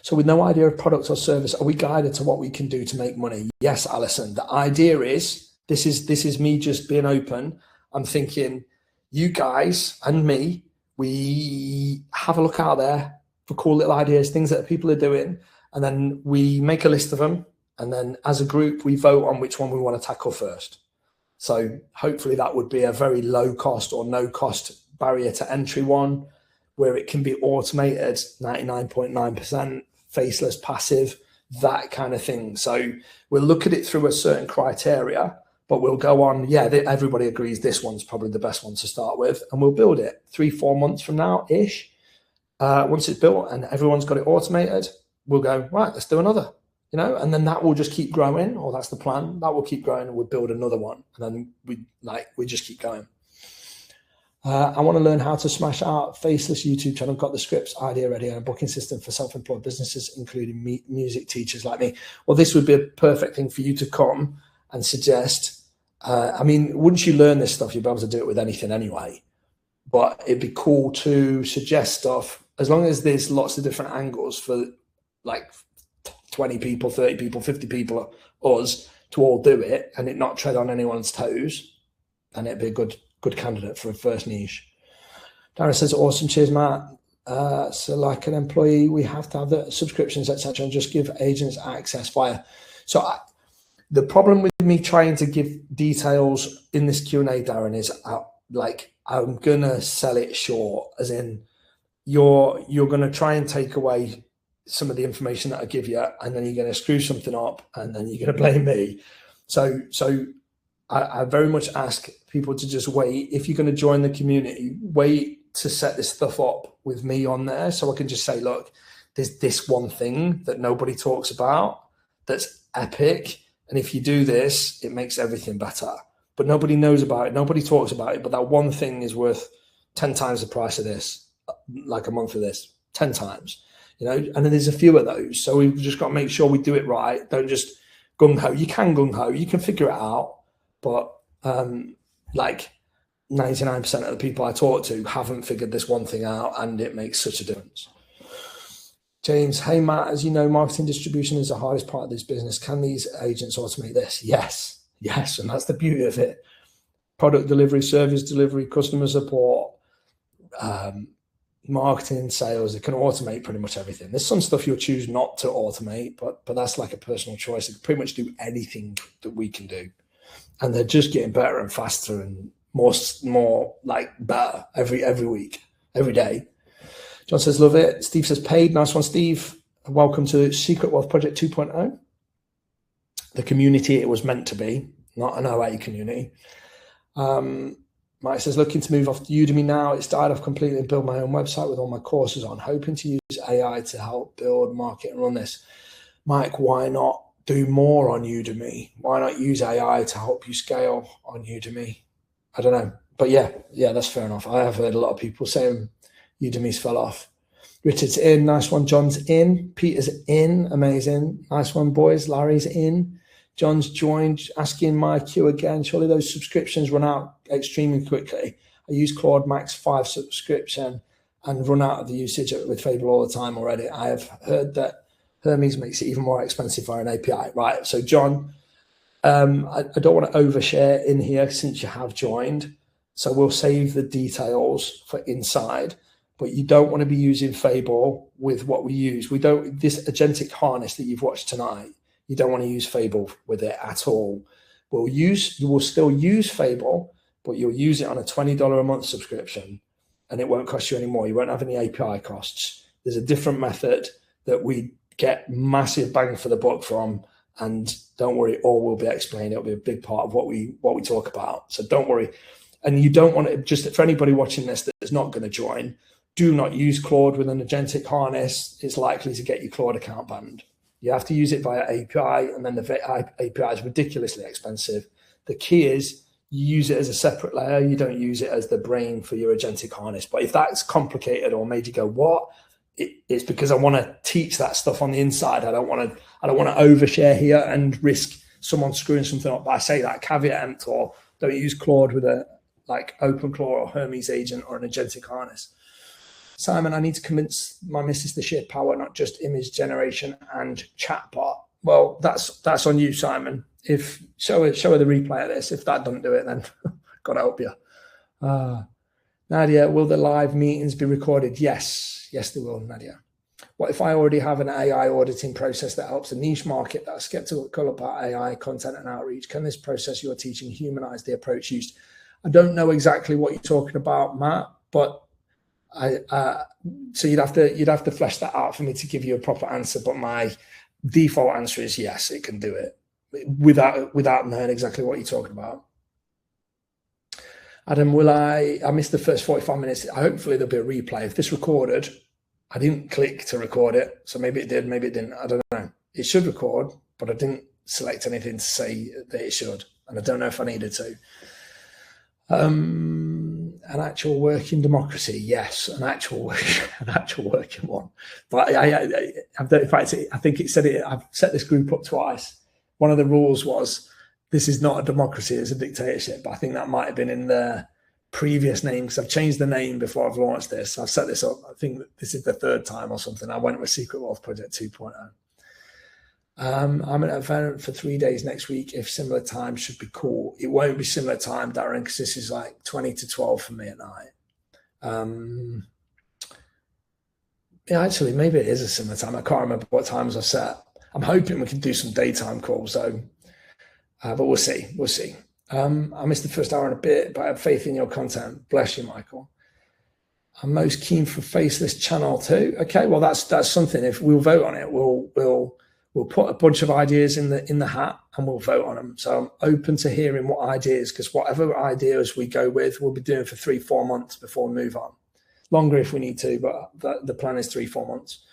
So with no idea of product or service, are we guided to what we can do to make money? Yes, Alison. The idea is, this is me just being open. I'm thinking you guys and me, we have a look out there for cool little ideas, things that people are doing, and then we make a list of them. And then as a group, we vote on which one we want to tackle first. So hopefully that would be a very low cost or no cost barrier to entry one, where it can be automated 99.9%, faceless, passive, that kind of thing. So we'll look at it through a certain criteria, but we'll go on, everybody agrees this one's probably the best one to start with, and we'll build it 3-4 months from now-ish. Once it's built and everyone's got it automated, we'll go, right, let's do another, and then that will just keep growing, or that's the plan. That will keep growing and we'll build another one. And then we just keep going. I want to learn how to smash out faceless YouTube channel. Got the scripts idea ready and a booking system for self-employed businesses, including music teachers like me. Well, this would be a perfect thing for you to come and suggest. Once you learn this stuff, you'll be able to do it with anything anyway. But it'd be cool to suggest stuff as long as there's lots of different angles for like 20 people, 30 people, 50 people, us to all do it and it not tread on anyone's toes. And it'd be a good candidate for a first niche. Darren says, awesome, cheers, Matt. So like an employee, we have to have the subscriptions, etc., and just give agents access via. So the problem with me trying to give details in this Q&A, Darren, is I'm going to sell it short, as in you're going to try and take away some of the information that I give you, and then you're going to screw something up, and then you're going to blame me. So I very much ask people to just wait. If you're going to join the community, wait to set this stuff up with me on there, so I can just say, look, there's this one thing that nobody talks about that's epic. And if you do this, it makes everything better. But nobody knows about it. Nobody talks about it. But that one thing is worth 10 times the price of this, like a month of this, 10 times, you know, and then there's a few of those. So we've just got to make sure we do it right. Don't just gung-ho. You can gung-ho. You can figure it out. But like 99% of the people I talk to haven't figured this one thing out, and it makes such a difference. James, hey, Matt, as you know, marketing distribution is the hardest part of this business. Can these agents automate this? Yes. And that's the beauty of it. Product delivery, service delivery, customer support, marketing, sales, it can automate pretty much everything. There's some stuff you'll choose not to automate, but that's like a personal choice. It can pretty much do anything that we can do. And they're just getting better and faster and more like better every week, every day. John says, love it. Steve says, paid. Nice one, Steve. Welcome to Secret Wealth Project 2.0. The community it was meant to be, not an OA community. Mike says, looking to move off to Udemy now. It started off completely and build my own website with all my courses on, hoping to use AI to help build, market, and run this. Mike, why not do more on Udemy? Why not use AI to help you scale on Udemy? I don't know. But yeah, that's fair enough. I have heard a lot of people saying Udemy's fell off. Richard's in. Nice one. John's in. Peter's in. Amazing. Nice one, boys. Larry's in. John's joined, asking my queue again. Surely those subscriptions run out extremely quickly. I use Claude Max 5 subscription and run out of the usage with Fable all the time already. I have heard that Hermes makes it even more expensive via an API. Right. So, John, I don't want to overshare in here since you have joined. So we'll save the details for inside. But you don't want to be using Fable with what we use. This agentic harness that you've watched tonight, you don't want to use Fable with it at all. You will still use Fable, but you'll use it on a $20 a month subscription, and it won't cost you any more. You won't have any API costs. There's a different method that we get massive bang for the buck from, and don't worry, all will be explained. It'll be a big part of what we talk about. So don't worry. And you don't want to, just for anybody watching this that's not going to join, do not use Claude with an agentic harness. It's likely to get your Claude account banned. You have to use it via API, and then the API is ridiculously expensive. The key is you use it as a separate layer. You don't use it as the brain for your agentic harness. But if that's complicated or made you go, what? It's because I want to teach that stuff on the inside. I don't want to overshare here and risk someone screwing something up. But I say that caveat emptor, don't use Claude with a like OpenClaw or Hermes agent or an agentic harness. Simon, I need to convince my missus to share power, not just image generation and chatbot. Well, that's on you, Simon. If show her the replay of this. If that doesn't do it, then God help you. Nadia, will the live meetings be recorded? Yes, they will, Nadia. What if I already have an AI auditing process that helps a niche market that are skeptical about AI content and outreach? Can this process you're teaching humanize the approach used? I don't know exactly what you're talking about, Matt, but so you'd have to flesh that out for me to give you a proper answer. But my default answer is yes, it can do it without knowing exactly what you're talking about. Adam, I missed the first 45 minutes. Hopefully there'll be a replay. If this recorded, I didn't click to record it, so maybe it did, maybe it didn't. I don't know. It should record, but I didn't select anything to say that it should, and I don't know if I needed to. An actual working democracy, yes, an actual working one. But in fact, I think it said it. I've set this group up twice. One of the rules was this is not a democracy; it's a dictatorship. But I think that might have been in the previous name because I've changed the name before I've launched this. I've set this up. I think this is the third time or something. I went with Secret Wealth Project 2.0. I'm at an event for 3 days next week. If similar time should be cool. It won't be similar time, Darren, because this is like 20 to 12 for me at night. Yeah, actually, maybe it is a similar time. I can't remember what times I set. I'm hoping we can do some daytime calls though, but we'll see. I missed the first hour and a bit, but I have faith in your content. Bless you, Michael. I'm most keen for Faceless Channel 2. Okay, well that's something. If we'll vote on it, we'll put a bunch of ideas in the hat and we'll vote on them. So I'm open to hearing what ideas, because whatever ideas we go with, we'll be doing for 3-4 months before we move on. Longer if we need to, but the plan is 3-4 months.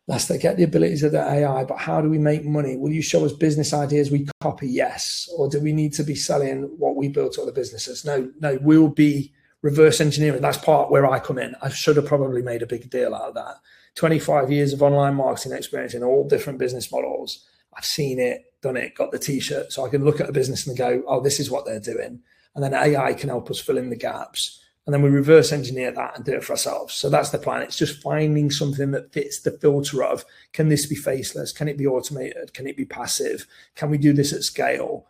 Lest they get the abilities of the AI, but how do we make money? Will you show us business ideas we copy? Yes. Or do we need to be selling what we built to other businesses? No, we'll be reverse engineering. That's part where I come in. I should have probably made a big deal out of that. 25 years of online marketing experience in all different business models. I've seen it, done it, got the t-shirt, so I can look at a business and go, oh, this is what they're doing. And then AI can help us fill in the gaps. And then we reverse engineer that and do it for ourselves. So that's the plan. It's just finding something that fits the filter of, can this be faceless? Can it be automated? Can it be passive? Can we do this at scale?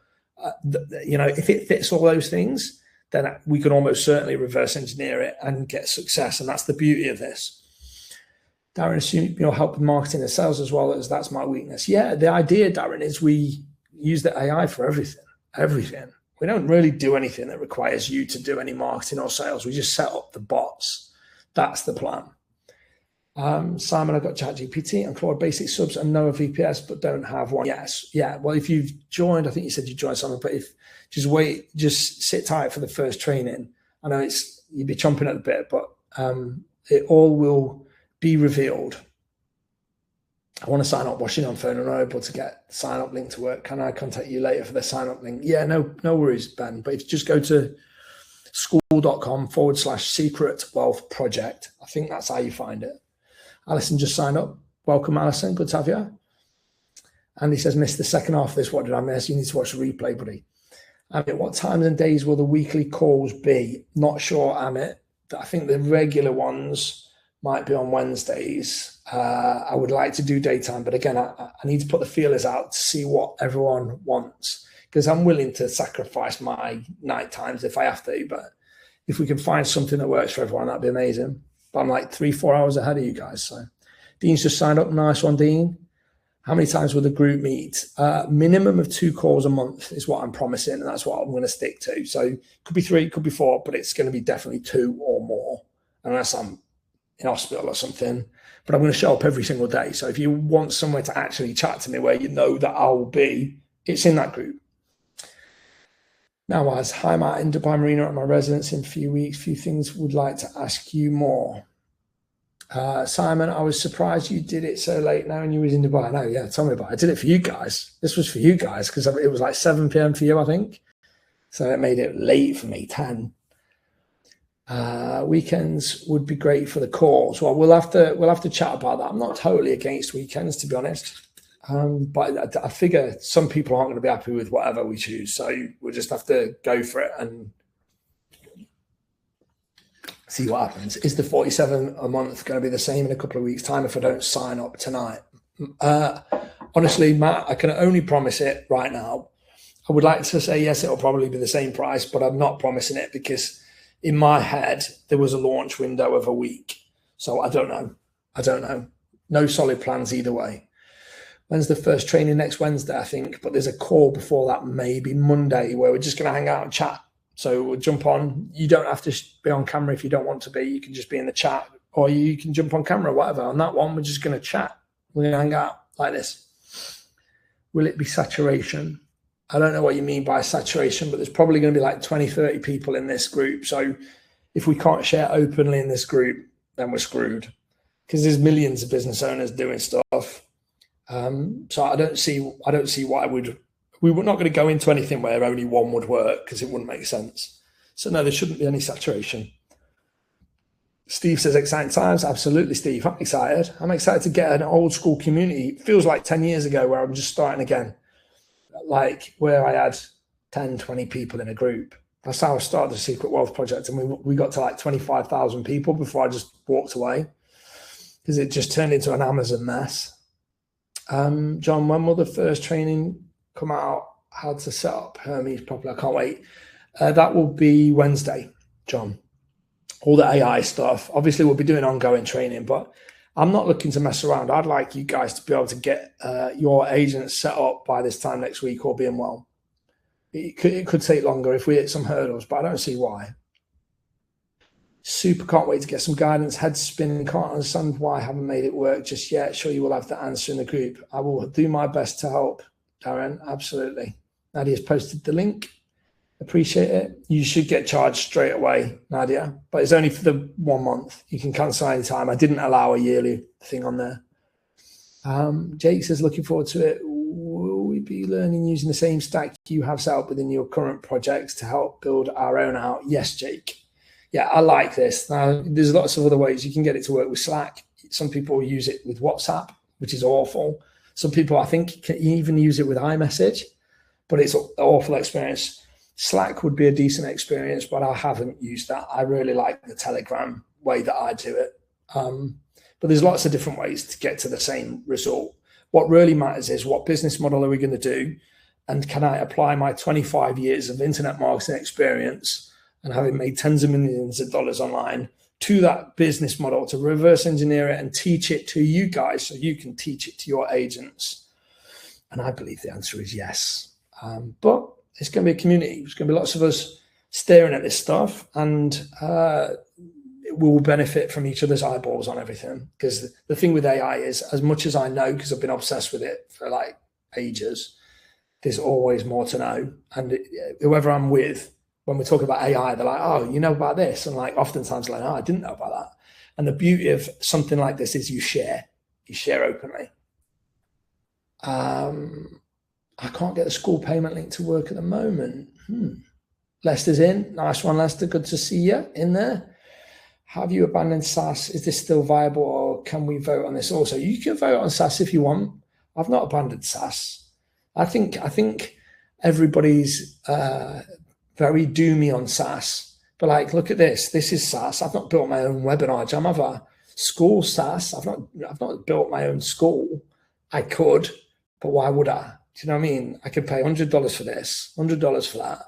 If it fits all those things, then we can almost certainly reverse engineer it and get success. And that's the beauty of this. Darren, assume you'll help with marketing and sales as well, as that's my weakness. Yeah, the idea, Darren, is we use the AI for everything. We don't really do anything that requires you to do any marketing or sales. We just set up the bots. That's the plan. Simon, I've got ChatGPT and Claude Basic subs and no VPS, but don't have one. Yes. Yeah. Well, if you've joined, I think you said you joined something, but if just sit tight for the first training. I know you'd be chomping at the bit, but it all will be revealed. I want to sign up watching on phone and I'm able to get the sign up link to work. Can I contact you later for the sign up link? Yeah, no worries, Ben. But if you just go to school.com/secret wealth project, I think that's how you find it. Alison just signed up. Welcome, Alison. Good to have you. Andy says, missed the second half of this. What did I miss? You need to watch the replay, buddy. Amit, what times and days will the weekly calls be? Not sure, Amit. I think the regular ones might be on Wednesdays. I would like to do daytime, but again, I need to put the feelers out to see what everyone wants, because I'm willing to sacrifice my night times if I have to, but if we can find something that works for everyone, that'd be amazing. But I'm like 3-4 hours ahead of you guys. So Dean's just signed up. Nice one, Dean. How many times will the group meet? Minimum of 2 calls a month is what I'm promising, and that's what I'm going to stick to. So it could be 3, it could be 4, but it's going to be definitely 2 or more, unless I'm in hospital or something. But I'm going to show up every single day. So if you want somewhere to actually chat to me where you know that I will be, it's in that group. Now, hi, Matt, in Dubai Marina at my residence in a few weeks. Few things would like to ask you more. Simon, I was surprised you did it so late now and you was in Dubai. No, yeah, tell me about it. I did it for you guys. This was for you guys because it was like 7 p.m. for you, I think. So it made it late for me, 10. Weekends would be great for the calls. Well, we'll have to chat about that. I'm not totally against weekends, to be honest. But I figure some people aren't going to be happy with whatever we choose. So we'll just have to go for it and see what happens. Is the 47 a month going to be the same in a couple of weeks' time if I don't sign up tonight? Honestly, Matt, I can only promise it right now. I would like to say, yes, it'll probably be the same price, but I'm not promising it because in my head, there was a launch window of a week. So I don't know. No solid plans either way. When's the first training? Next Wednesday, I think. But there's a call before that, maybe Monday, where we're just going to hang out and chat. So we'll jump on. You don't have to be on camera if you don't want to be. You can just be in the chat. Or you can jump on camera, whatever. On that one, we're just going to chat. We're going to hang out like this. Will it be saturation? I don't know what you mean by saturation, but there's probably going to be like 20, 30 people in this group. So if we can't share openly in this group, then we're screwed because there's millions of business owners doing stuff. So I don't see why we're not going to go into anything where only one would work because it wouldn't make sense. So no, there shouldn't be any saturation. Steve says exciting times. Absolutely, Steve. I'm excited. I'm excited to get an old school community. It feels like 10 years ago where I'm just starting again. Like where I had 10, 20 people in a group. That's how I started the Secret Wealth Project. And we got to like 25,000 people before I just walked away because it just turned into an Amazon mess. John, when will the first training come out? How to set up Hermes properly? I can't wait. That will be Wednesday, John. All the AI stuff. Obviously, we'll be doing ongoing training, but I'm not looking to mess around. I'd like you guys to be able to get your agents set up by this time next week, all being well. It could take longer if we hit some hurdles, but I don't see why. Super can't wait to get some guidance. Head spinning, can't understand why I haven't made it work just yet. Sure, you will have the answer in the group. I will do my best to help, Darren. Absolutely. Nadia's posted the link. Appreciate it. You should get charged straight away, Nadia, but it's only for the 1 month. You can cancel anytime. I didn't allow a yearly thing on there. Jake says, looking forward to it. Will we be learning using the same stack you have set up within your current projects to help build our own out? Yes, Jake. Yeah, I like this. Now, there's lots of other ways you can get it to work with Slack. Some people use it with WhatsApp, which is awful. Some people, I think, can even use it with iMessage, but it's an awful experience. Slack would be a decent experience, but I haven't used that. I really like the Telegram way that I do it. But there's lots of different ways to get to the same result. What really matters is what business model are we going to do? And can I apply my 25 years of internet marketing experience and having made tens of millions of dollars online to that business model to reverse engineer it and teach it to you guys so you can teach it to your agents? And I believe the answer is yes. But it's going to be a community. There's going to be lots of us staring at this stuff, and we will benefit from each other's eyeballs on everything. Because the thing with AI is, as much as I know, because I've been obsessed with it for like ages, there's always more to know. And whoever I'm with, when we're talking about AI, they're like, oh, you know about this? And like oftentimes like, oh, I didn't know about that. And the beauty of something like this is you share openly. I can't get the school payment link to work at the moment. Lester's in. Nice one, Lester. Good to see you in there. Have you abandoned SaaS? Is this still viable, or can we vote on this also? You can vote on SaaS if you want. I've not abandoned SaaS. I think everybody's very doomy on SaaS. But like, look at this. This is SaaS. I've not built my own webinar jam, have I? School SaaS. I've not built my own school. I could, but why would I? Do you know what I mean? I could pay $100 for this, $100 for that.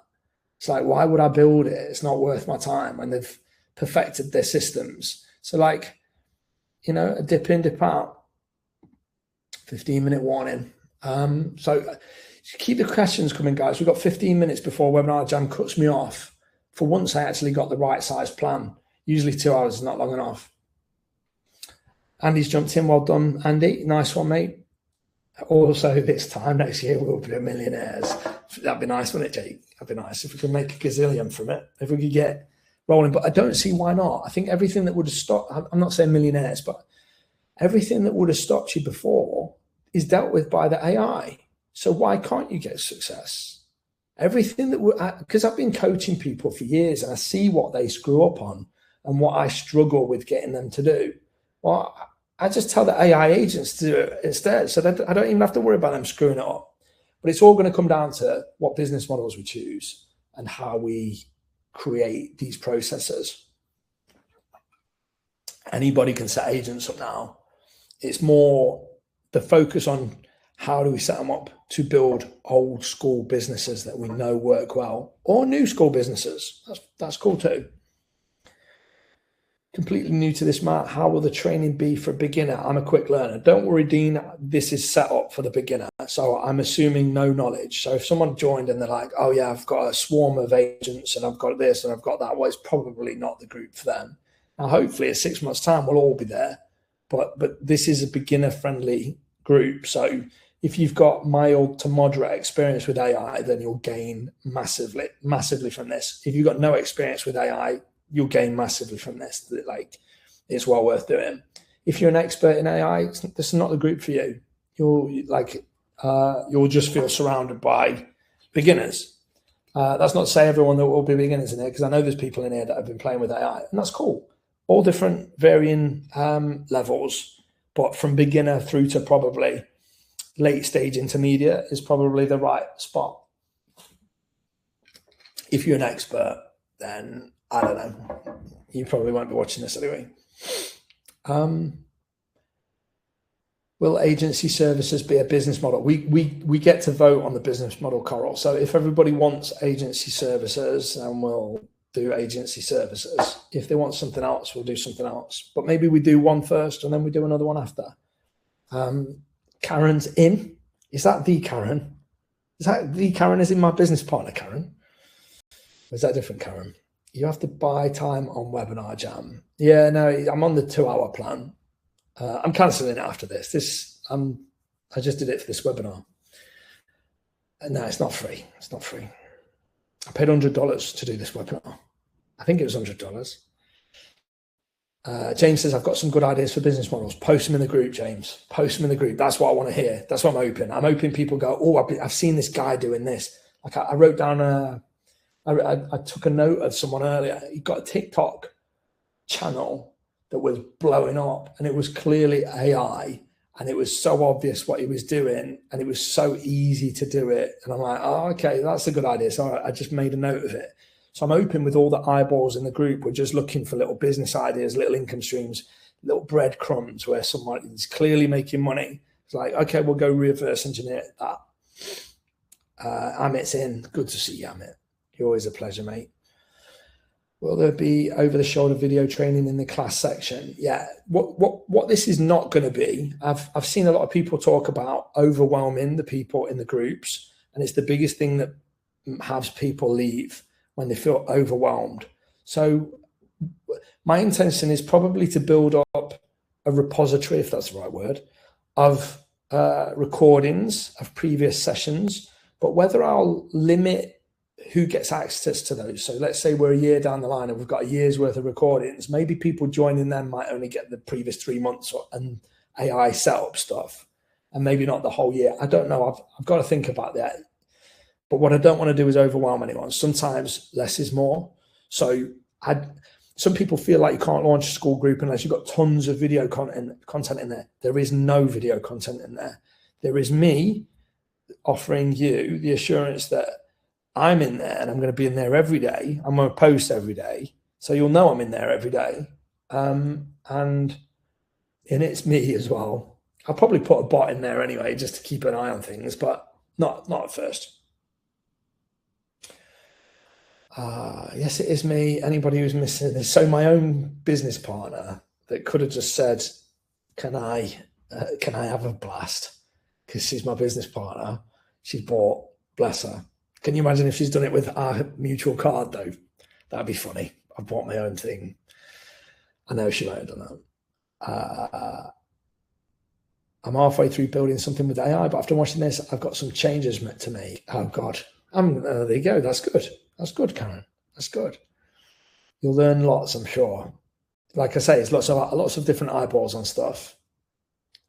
It's like, why would I build it? It's not worth my time when they've perfected their systems. So like, you know, a dip in, dip out, 15-minute warning. So keep the questions coming, guys. We've got 15 minutes before Webinar Jam cuts me off. For once, I actually got the right size plan. Usually 2 hours is not long enough. Andy's jumped in. Well done, Andy. Nice one, mate. Also, this time next year, we'll be millionaires. That'd be nice, wouldn't it, Jake? That'd be nice if we could make a gazillion from it. If we could get rolling. But I don't see why not. I think everything that would have stopped, I'm not saying millionaires, but everything that would have stopped you before is dealt with by the AI. So why can't you get success? Everything that would, because I've been coaching people for years and I see what they screw up on and what I struggle with getting them to do. Well, I just tell the AI agents to do it instead. So that I don't even have to worry about them screwing it up. But it's all going to come down to what business models we choose and how we create these processes. Anybody can set agents up now. It's more the focus on how do we set them up to build old school businesses that we know work well, or new school businesses. That's cool too. Completely new to this, Matt. How will the training be for a beginner? I'm a quick learner. Don't worry, Dean. This is set up for the beginner. So I'm assuming no knowledge. So if someone joined and they're like, oh yeah, I've got a swarm of agents and I've got this and I've got that, well, it's probably not the group for them. Now, hopefully in 6 months' time, we'll all be there. But this is a beginner-friendly group. So if you've got mild to moderate experience with AI, then you'll gain massively from this. If you've got no experience with AI, you'll gain massively from this. Like, it's well worth doing. If you're an expert in AI, this is not the group for you. You'll just feel surrounded by beginners. That's not to say everyone that will be beginners in here, because I know there's people in here that have been playing with AI, and that's cool. All different varying levels, but from beginner through to probably late stage intermediate is probably the right spot. If you're an expert, then I don't know. You probably won't be watching this anyway. Will agency services be a business model? We get to vote on the business model, Coral. So if everybody wants agency services, then we'll do agency services. If they want something else, we'll do something else. But maybe we do one first and then we do another one after. Karen's in. Is that the Karen? Is that the Karen is in my business partner, Karen? Or is that a different Karen? You have to buy time on Webinar Jam. Yeah, no, I'm on the 2-hour plan. I'm cancelling it after this. I just did it for this webinar. No, it's not free. It's not free. I paid $100 to do this webinar. I think it was $100. James says, I've got some good ideas for business models. Post them in the group, James. Post them in the group. That's what I want to hear. That's what I'm hoping. I'm hoping people go, oh, I've seen this guy doing this. Like I wrote down I took a note of someone earlier. He got a TikTok channel that was blowing up, and it was clearly AI, and it was so obvious what he was doing, and it was so easy to do it. And I'm like, oh, okay, that's a good idea. So I just made a note of it. So I'm hoping with all the eyeballs in the group, we're just looking for little business ideas, little income streams, little breadcrumbs where someone is clearly making money. It's like, okay, we'll go reverse engineer that. Amit's in. Good to see you, Amit. You're always a pleasure, mate. Will there be over-the-shoulder video training in the class section? Yeah. What this is not going to be, I've seen a lot of people talk about overwhelming the people in the groups, and it's the biggest thing that has people leave when they feel overwhelmed. So my intention is probably to build up a repository, if that's the right word, of recordings of previous sessions, but whether I'll limit who gets access to those. So let's say we're a year down the line and we've got a year's worth of recordings. Maybe people joining them might only get the previous 3 months and AI setup stuff, and maybe not the whole year. I don't know. I've got to think about that. But what I don't want to do is overwhelm anyone. Sometimes less is more. So some people feel like you can't launch a school group unless you've got tons of video content in there. There is no video content in there. There is me offering you the assurance that I'm in there and I'm going to be in there every day. I'm going to post every day. So you'll know I'm in there every day. And it's me as well. I'll probably put a bot in there anyway, just to keep an eye on things, but not at first. Yes, it is me. Anybody who's missing this. So my own business partner that could have just said, can I have a blast? Because she's my business partner. She's bought, bless her. Can you imagine if she's done it with our mutual card though? That'd be funny. I bought my own thing. I know she might have done that. I'm halfway through building something with AI, but after watching this, I've got some changes to make. Oh God. There you go. That's good. That's good, Karen. That's good. You'll learn lots, I'm sure. Like I say, it's lots of different eyeballs on stuff.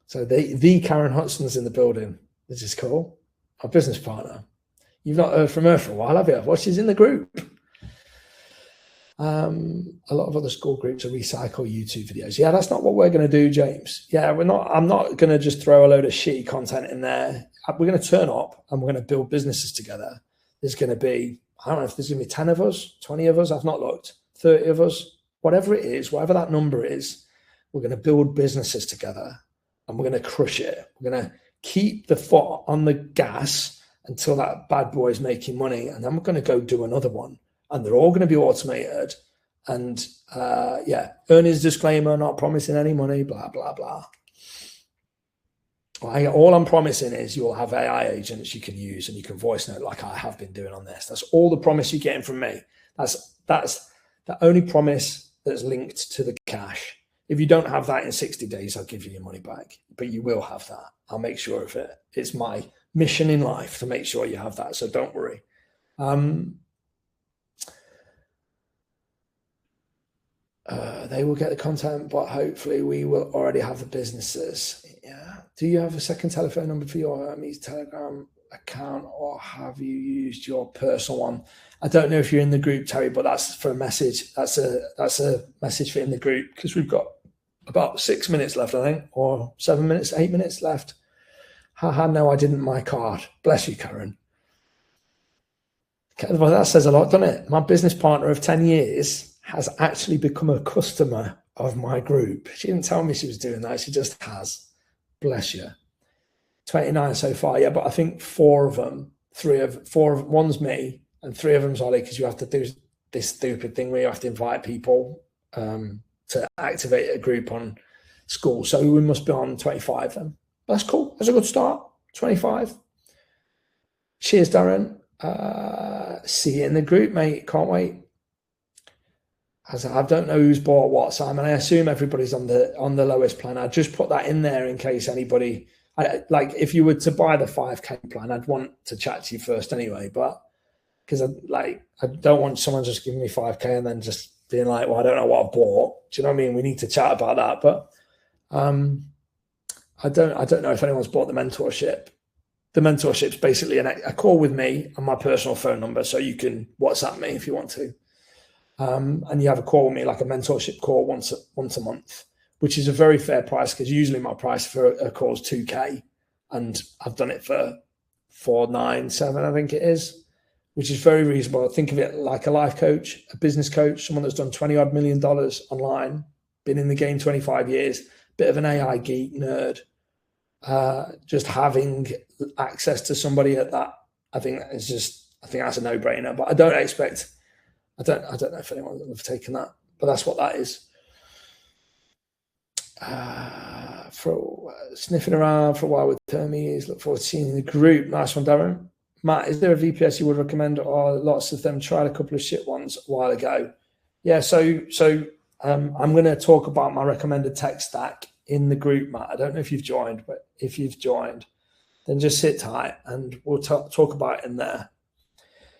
So the Karen Hudson's in the building. This is cool. Our business partner. You've not heard from her for a while, have you? Well, she's in the group. A lot of other school groups are recycle YouTube videos. Yeah, that's not what we're going to do, James. Yeah, I'm not going to just throw a load of shitty content in there. We're going to turn up and we're going to build businesses together. There's going to be, I don't know if there's going to be 10 of us, 20 of us. I've not looked. 30 of us, whatever it is, whatever that number is, we're going to build businesses together and we're going to crush it. We're going to keep the foot on the gas until that bad boy is making money. And then we're going to go do another one. And they're all going to be automated. And earnings disclaimer, not promising any money, blah, blah, blah. All I'm promising is you'll have AI agents you can use and you can voice note like I have been doing on this. That's all the promise you're getting from me. That's the only promise that's linked to the cash. If you don't have that in 60 days, I'll give you your money back. But you will have that. I'll make sure of it. It's my mission in life to make sure you have that. So don't worry. They will get the content, but hopefully we will already have the businesses. Yeah. Do you have a second telephone number for your Hermes Telegram account, or have you used your personal one? I don't know if you're in the group, Terry, but that's for a message. That's a message for in the group, because we've got about 6 minutes left, I think, or 7 minutes, 8 minutes left. Haha, no, I didn't. My card. Bless you, Karen. Well, that says a lot, doesn't it? My business partner of 10 years has actually become a customer of my group. She didn't tell me she was doing that. She just has. Bless you. 29 so far. Yeah, but I think one's me and 3 of them's Ollie, because you have to do this stupid thing where you have to invite people to activate a group on school. So we must be on 25 then. That's cool. That's a good start. 25. Cheers, Darren. See you in the group, mate. Can't wait. I don't know who's bought what, Simon. I assume everybody's on the lowest plan. I'd just put that in there in case anybody, if you were to buy the 5K plan, I'd want to chat to you first anyway. But because I don't want someone just giving me 5K and then just being like, well, I don't know what I bought. Do you know what I mean? We need to chat about that. But I don't know if anyone's bought the mentorship. The mentorship's basically a call with me on my personal phone number, so you can WhatsApp me if you want to. And you have a call with me, like a mentorship call once a month, which is a very fair price, because usually my price for a call is $2K, and I've done it for $497, I think it is, which is very reasonable. Think of it like a life coach, a business coach, someone that's done $20-odd million online, been in the game 25 years, bit of an AI geek nerd. Just having access to somebody at that, I think that's a no-brainer. But I don't know if anyone would have taken that, but that's what that is. For sniffing around for a while with Hermes, look forward to seeing you in the group. Nice one, Darren. Matt, is there a VPS you would recommend, or lots of them tried a couple of shit ones a while ago? Yeah, so I'm going to talk about my recommended tech stack in the group, Matt. I don't know if you've joined, but if you've joined, then just sit tight and we'll talk about it in there.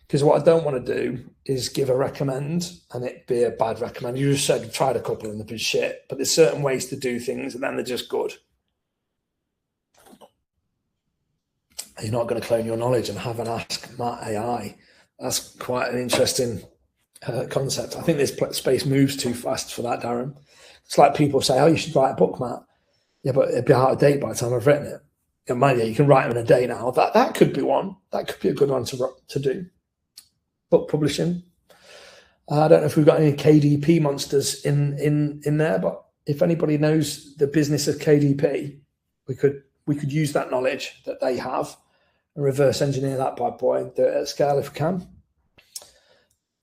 Because what I don't want to do is give a recommend and it be a bad recommend. You just said tried a couple and they've been shit, but there's certain ways to do things and then they're just good. You're not going to clone your knowledge and have an Ask Matt AI. That's quite an interesting concept. I think this space moves too fast for that, Darren. It's like people say, oh, you should write a book, Matt. Yeah, but it'd be out of date by the time I've written it. You can write them in a day now. That could be one. That could be a good one to do. Book publishing. I don't know if we've got any KDP monsters in there, but if anybody knows the business of KDP, we could use that knowledge that they have and reverse engineer that bad boy and do it at scale if we can.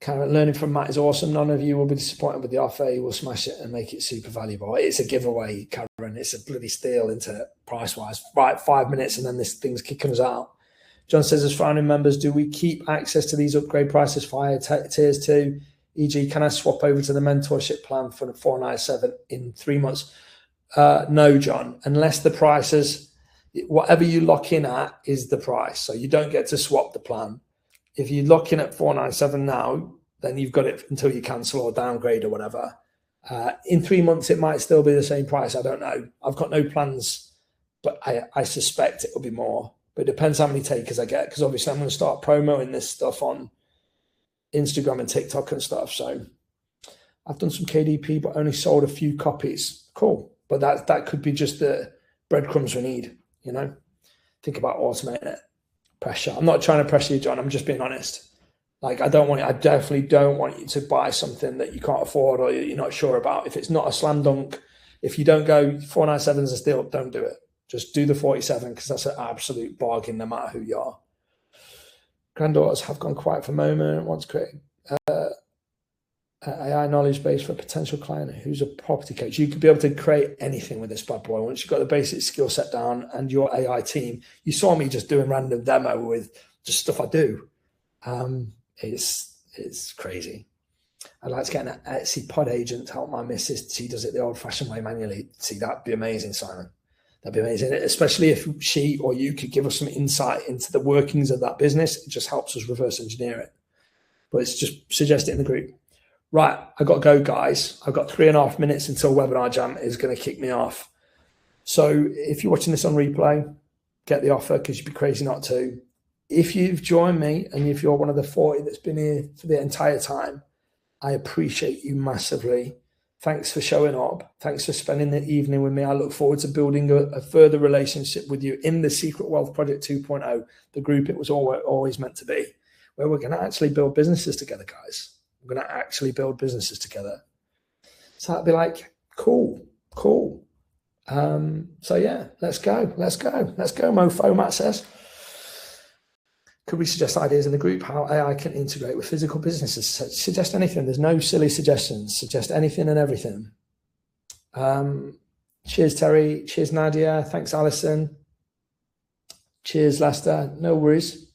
Karen, learning from Matt is awesome. None of you will be disappointed with the offer. You will smash it and make it super valuable. It's a giveaway, Karen. It's a bloody steal into price-wise. Right, 5 minutes and then this thing's kicking us out. John says, as founding members, do we keep access to these upgrade prices via tiers 2? E.g., can I swap over to the mentorship plan for the 497 in 3 months? No, John, unless the prices, whatever you lock in at is the price. So you don't get to swap the plan. If you lock in at 497 now, then you've got it until you cancel or downgrade or whatever. In 3 months, it might still be the same price. I don't know. I've got no plans, but I suspect it will be more. But it depends how many takers I get, because obviously I'm going to start promoting this stuff on Instagram and TikTok and stuff. So I've done some KDP, but only sold a few copies. Cool. But that could be just the breadcrumbs we need, you know? Think about automating it. Pressure. I'm not trying to pressure you, John. I'm just being honest. Like, I definitely don't want you to buy something that you can't afford or you're not sure about. If it's not a slam dunk, if you don't go 497 is a steal, don't do it. Just do the 47, because that's an absolute bargain no matter who you are. Granddaughters have gone quiet for a moment. Wants creating AI knowledge base for a potential client who's a property coach. You could be able to create anything with this bad boy once you've got the basic skill set down and your AI team. You saw me just doing random demo with just stuff I do. It's crazy. I'd like to get an Etsy pod agent to help my missus. She does it the old-fashioned way manually. See, that'd be amazing, Simon. That'd be amazing, especially if she or you could give us some insight into the workings of that business. It just helps us reverse engineer it. But it's just suggest it in the group. Right, I've got to go, guys. I've got 3.5 minutes until Webinar Jam is going to kick me off. So if you're watching this on replay, get the offer, because you'd be crazy not to. If you've joined me and if you're one of the 40 that's been here for the entire time, I appreciate you massively. Thanks for showing up. Thanks for spending the evening with me. I look forward to building a further relationship with you in the Secret Wealth Project 2.0, the group it was always meant to be, where we're going to actually build businesses together, guys. We're going to actually build businesses together. So that'd be like, cool. So yeah, let's go, mofo, Matt says. Could we suggest ideas in the group how AI can integrate with physical businesses? Suggest anything. There's no silly suggestions. Suggest anything and everything. Cheers, Terry. Cheers, Nadia. Thanks, Alison. Cheers, Lester. No worries.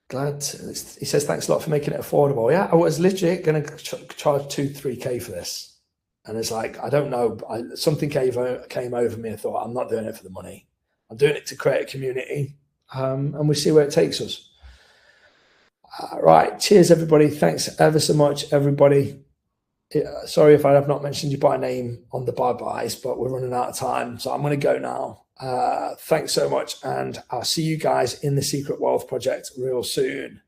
Glad. He says, thanks a lot for making it affordable. Yeah, I was legit going to charge 2-3K for this. And it's like, I don't know. Something came over me. I thought, I'm not doing it for the money. I'm doing it to create a community. And we see where it takes us. Right. Cheers, everybody. Thanks ever so much, everybody. Sorry if I have not mentioned you by name on the bye-byes, but we're running out of time. So I'm going to go now. Thanks so much. And I'll see you guys in the Secret Wealth Project real soon.